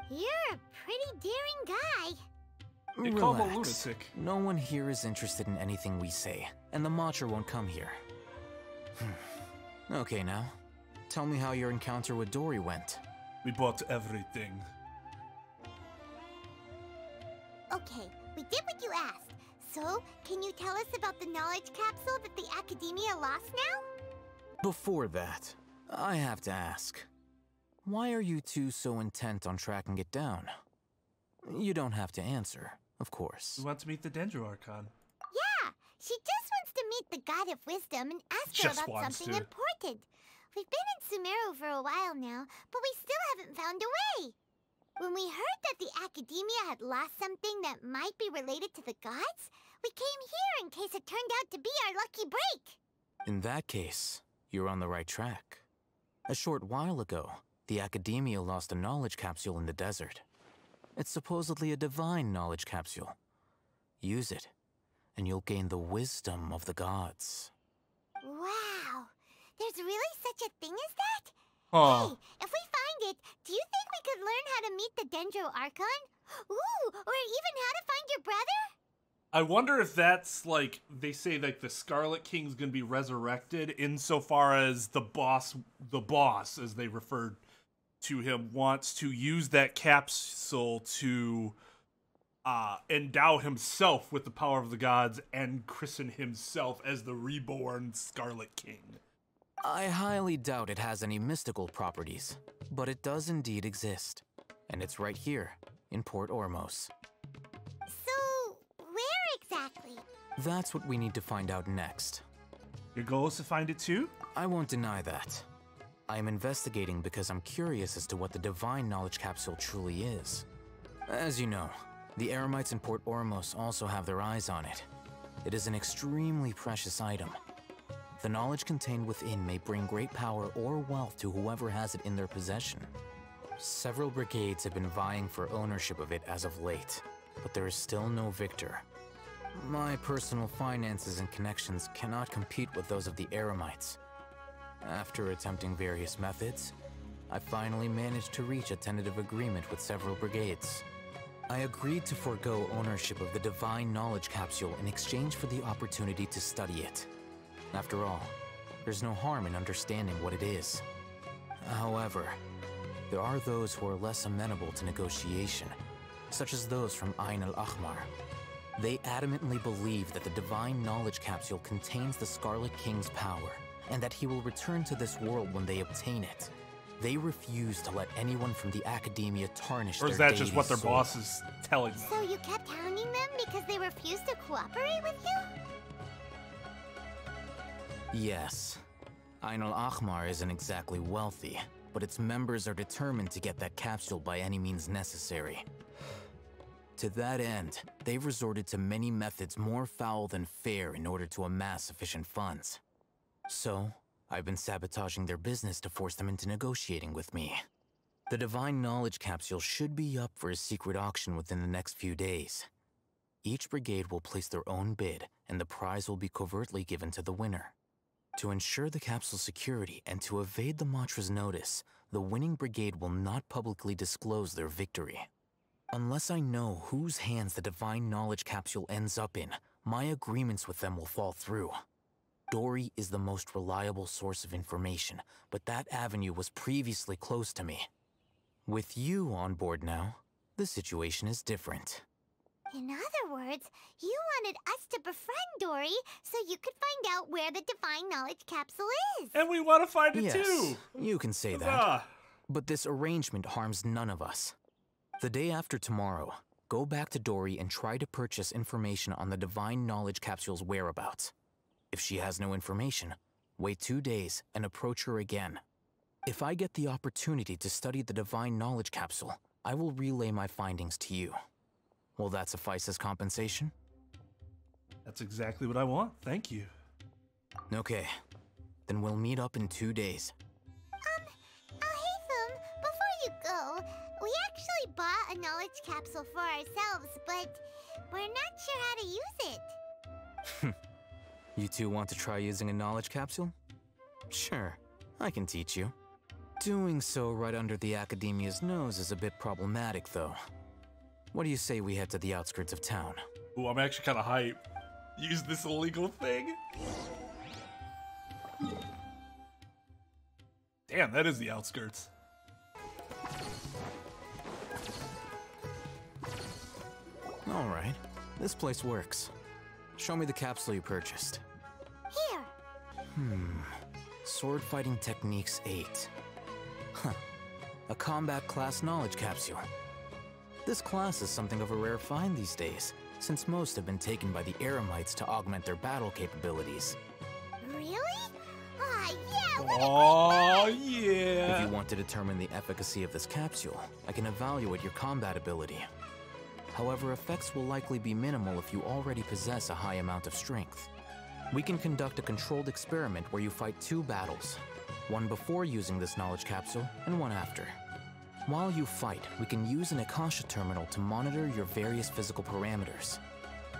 You're a pretty daring guy. They call him a Relax. lunatic. No one here is interested in anything we say, and the Matcher won't come here. Okay now, tell me how your encounter with Dory went. We bought everything. Okay, we did what you asked. So, can you tell us about the knowledge capsule that the Academia lost now? Before that, I have to ask, why are you two so intent on tracking it down? You don't have to answer, of course. We want to meet the Dendro Archon. Yeah, she just wants to meet the God of Wisdom and ask her Just about wants something to. important. We've been in Sumeru for a while now, but we still haven't found a way. When we heard that the Academia had lost something that might be related to the gods, we came here in case it turned out to be our lucky break. In that case, you're on the right track. A short while ago, the Academia lost a knowledge capsule in the desert. It's supposedly a divine knowledge capsule. Use it, and you'll gain the wisdom of the gods. Wow! There's really such a thing as that? Oh. Hey, if we find it, do you think we could learn how to meet the Dendro Archon? Ooh, or even how to find your brother? I wonder if that's like, they say like the Scarlet King's gonna be resurrected insofar as the boss, as they referred to him, wants to use that capsule to endow himself with the power of the gods and christen himself as the reborn Scarlet King. I highly doubt it has any mystical properties, but it does indeed exist. And it's right here, in Port Ormos. So, where exactly? That's what we need to find out next. Your goal is to find it too? I won't deny that. I am investigating because I'm curious as to what the Divine Knowledge Capsule truly is. As you know, the Eremites in Port Ormos also have their eyes on it. It is an extremely precious item. The knowledge contained within may bring great power or wealth to whoever has it in their possession. Several brigades have been vying for ownership of it as of late, but there is still no victor. My personal finances and connections cannot compete with those of the Eremites. After attempting various methods, I finally managed to reach a tentative agreement with several brigades. I agreed to forego ownership of the Divine Knowledge Capsule in exchange for the opportunity to study it. After all, there's no harm in understanding what it is. However, there are those who are less amenable to negotiation, such as those from Ain al-Ahmar. They adamantly believe that the Divine Knowledge Capsule contains the Scarlet King's power, and that he will return to this world when they obtain it. They refuse to let anyone from the Academia tarnish their Or is that just what their soul. boss is telling them? So you kept hounding them because they refused to cooperate with you? Yes. Ain al-Ahmar isn't exactly wealthy, but its members are determined to get that capsule by any means necessary. To that end, they've resorted to many methods more foul than fair in order to amass sufficient funds. So, I've been sabotaging their business to force them into negotiating with me. The Divine Knowledge Capsule should be up for a secret auction within the next few days. Each brigade will place their own bid, and the prize will be covertly given to the winner. To ensure the capsule's security and to evade the Matra's notice, the winning brigade will not publicly disclose their victory. Unless I know whose hands the Divine Knowledge Capsule ends up in, my agreements with them will fall through. Dory is the most reliable source of information, but that avenue was previously closed to me. With you on board now, the situation is different. In other words, you wanted us to befriend Dory so you could find out where the Divine Knowledge Capsule is. And we want to find it Yes, too. You can say that. Huzzah. But this arrangement harms none of us. The day after tomorrow, go back to Dory and try to purchase information on the Divine Knowledge Capsule's whereabouts. If she has no information, wait 2 days and approach her again. If I get the opportunity to study the Divine Knowledge Capsule, I will relay my findings to you. Will that suffice as compensation? That's exactly what I want. Thank you. Okay. Then we'll meet up in 2 days. Haytham, before you go, we actually bought a knowledge capsule for ourselves, but we're not sure how to use it. You two want to try using a knowledge capsule? Sure, I can teach you. Doing so right under the Academia's nose is a bit problematic, though. What do you say we head to the outskirts of town? Ooh, I'm actually kind of hyped. Use this illegal thing? Damn, that is the outskirts. Alright, this place works. Show me the capsule you purchased. Here. Sword Fighting Techniques 8. Huh. A combat class knowledge capsule. This class is something of a rare find these days, since most have been taken by the Eremites to augment their battle capabilities. Really? Ah, yeah, Oh, yeah. If you want to determine the efficacy of this capsule, I can evaluate your combat ability. However, effects will likely be minimal if you already possess a high amount of strength. We can conduct a controlled experiment where you fight 2 battles, one before using this knowledge capsule and one after. While you fight, we can use an Akasha terminal to monitor your various physical parameters.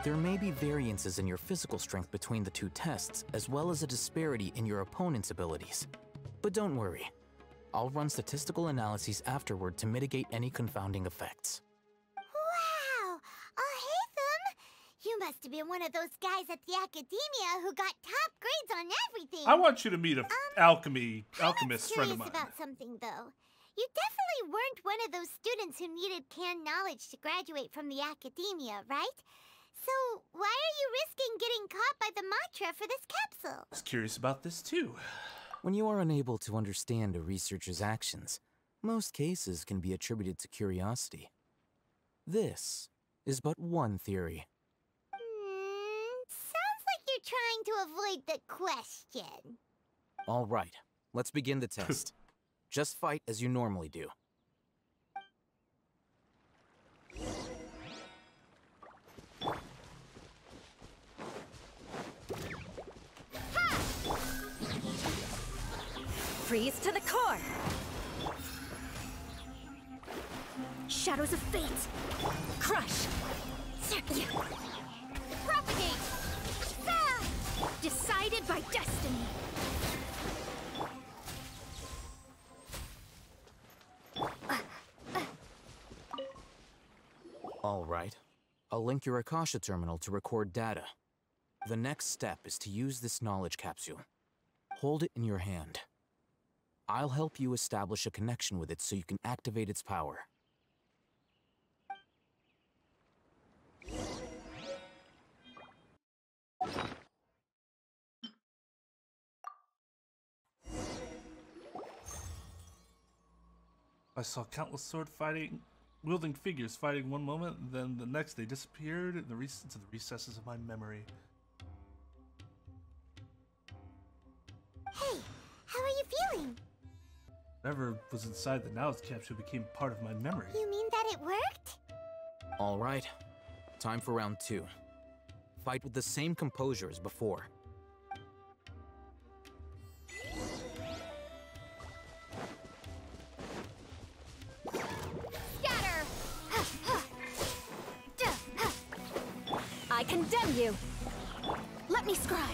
There may be variances in your physical strength between the 2 tests, as well as a disparity in your opponent's abilities. But don't worry, I'll run statistical analyses afterward to mitigate any confounding effects. Wow! You must have been one of those guys at the academia who got top grades on everything. I want you to meet a alchemist friend of mine. I'm curious about something, though. You definitely weren't one of those students who needed canned knowledge to graduate from the academia, right? So why are you risking getting caught by the mantra for this capsule? I was curious about this, too. When you are unable to understand a researcher's actions, most cases can be attributed to curiosity. This is but one theory. Sounds like you're trying to avoid the question. All right, let's begin the test. Just fight as you normally do. Freeze to the core! Shadows of fate! Crush! Propagate! Decided by destiny! All right. I'll link your Akasha terminal to record data. The next step is to use this knowledge capsule. Hold it in your hand. I'll help you establish a connection with it so you can activate its power. I saw countless wielding figures fighting one moment, and then the next they disappeared into the recesses of my memory. Hey, how are you feeling? Whatever was inside the knowledge capsule became part of my memory. You mean that it worked? All right. Time for round 2. Fight with the same composure as before. Scatter! I condemn you! Let me scry!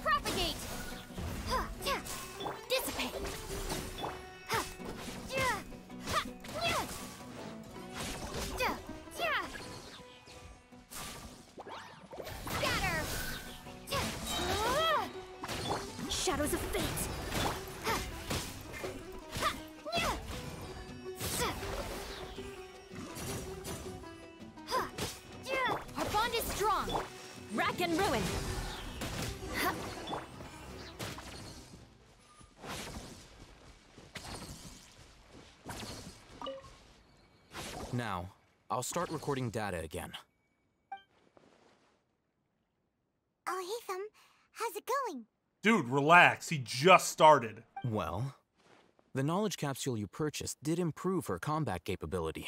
Propagate! Dissipate! Scatter! Shadows of fate! Our bond is strong! Rack and ruin! Now, I'll start recording data again. Oh, Heatham, how's it going? Dude, relax. He just started. Well, the knowledge capsule you purchased did improve her combat capability.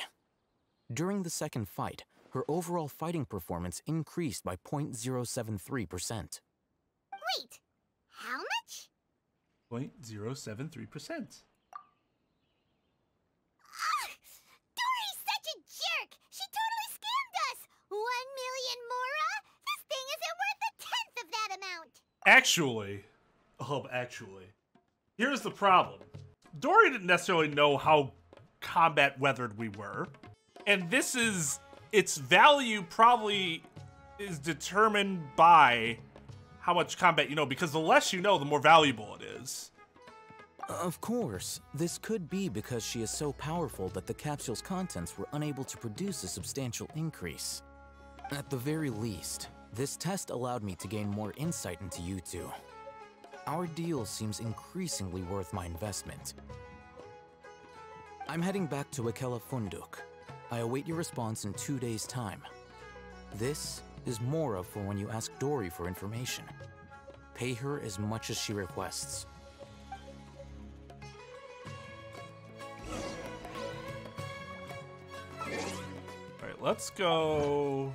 During the second fight, her overall fighting performance increased by 0.073%. Wait, how much? 0.073%. Dory's such a jerk! She totally scammed us! 1 million Mora? This thing isn't worth a tenth of that amount! Actually, here's the problem. Dory didn't necessarily know how combat weathered we were, and its value probably is determined by how much combat you know, because the less you know, the more valuable it is. Of course, this could be because she is so powerful that the capsule's contents were unable to produce a substantial increase. At the very least, this test allowed me to gain more insight into you two. Our deal seems increasingly worth my investment. I'm heading back to Akela Funduk. I await your response in 2 days' time. This is Mora for when you ask Dory for information. pay her as much as she requests. Alright, let's go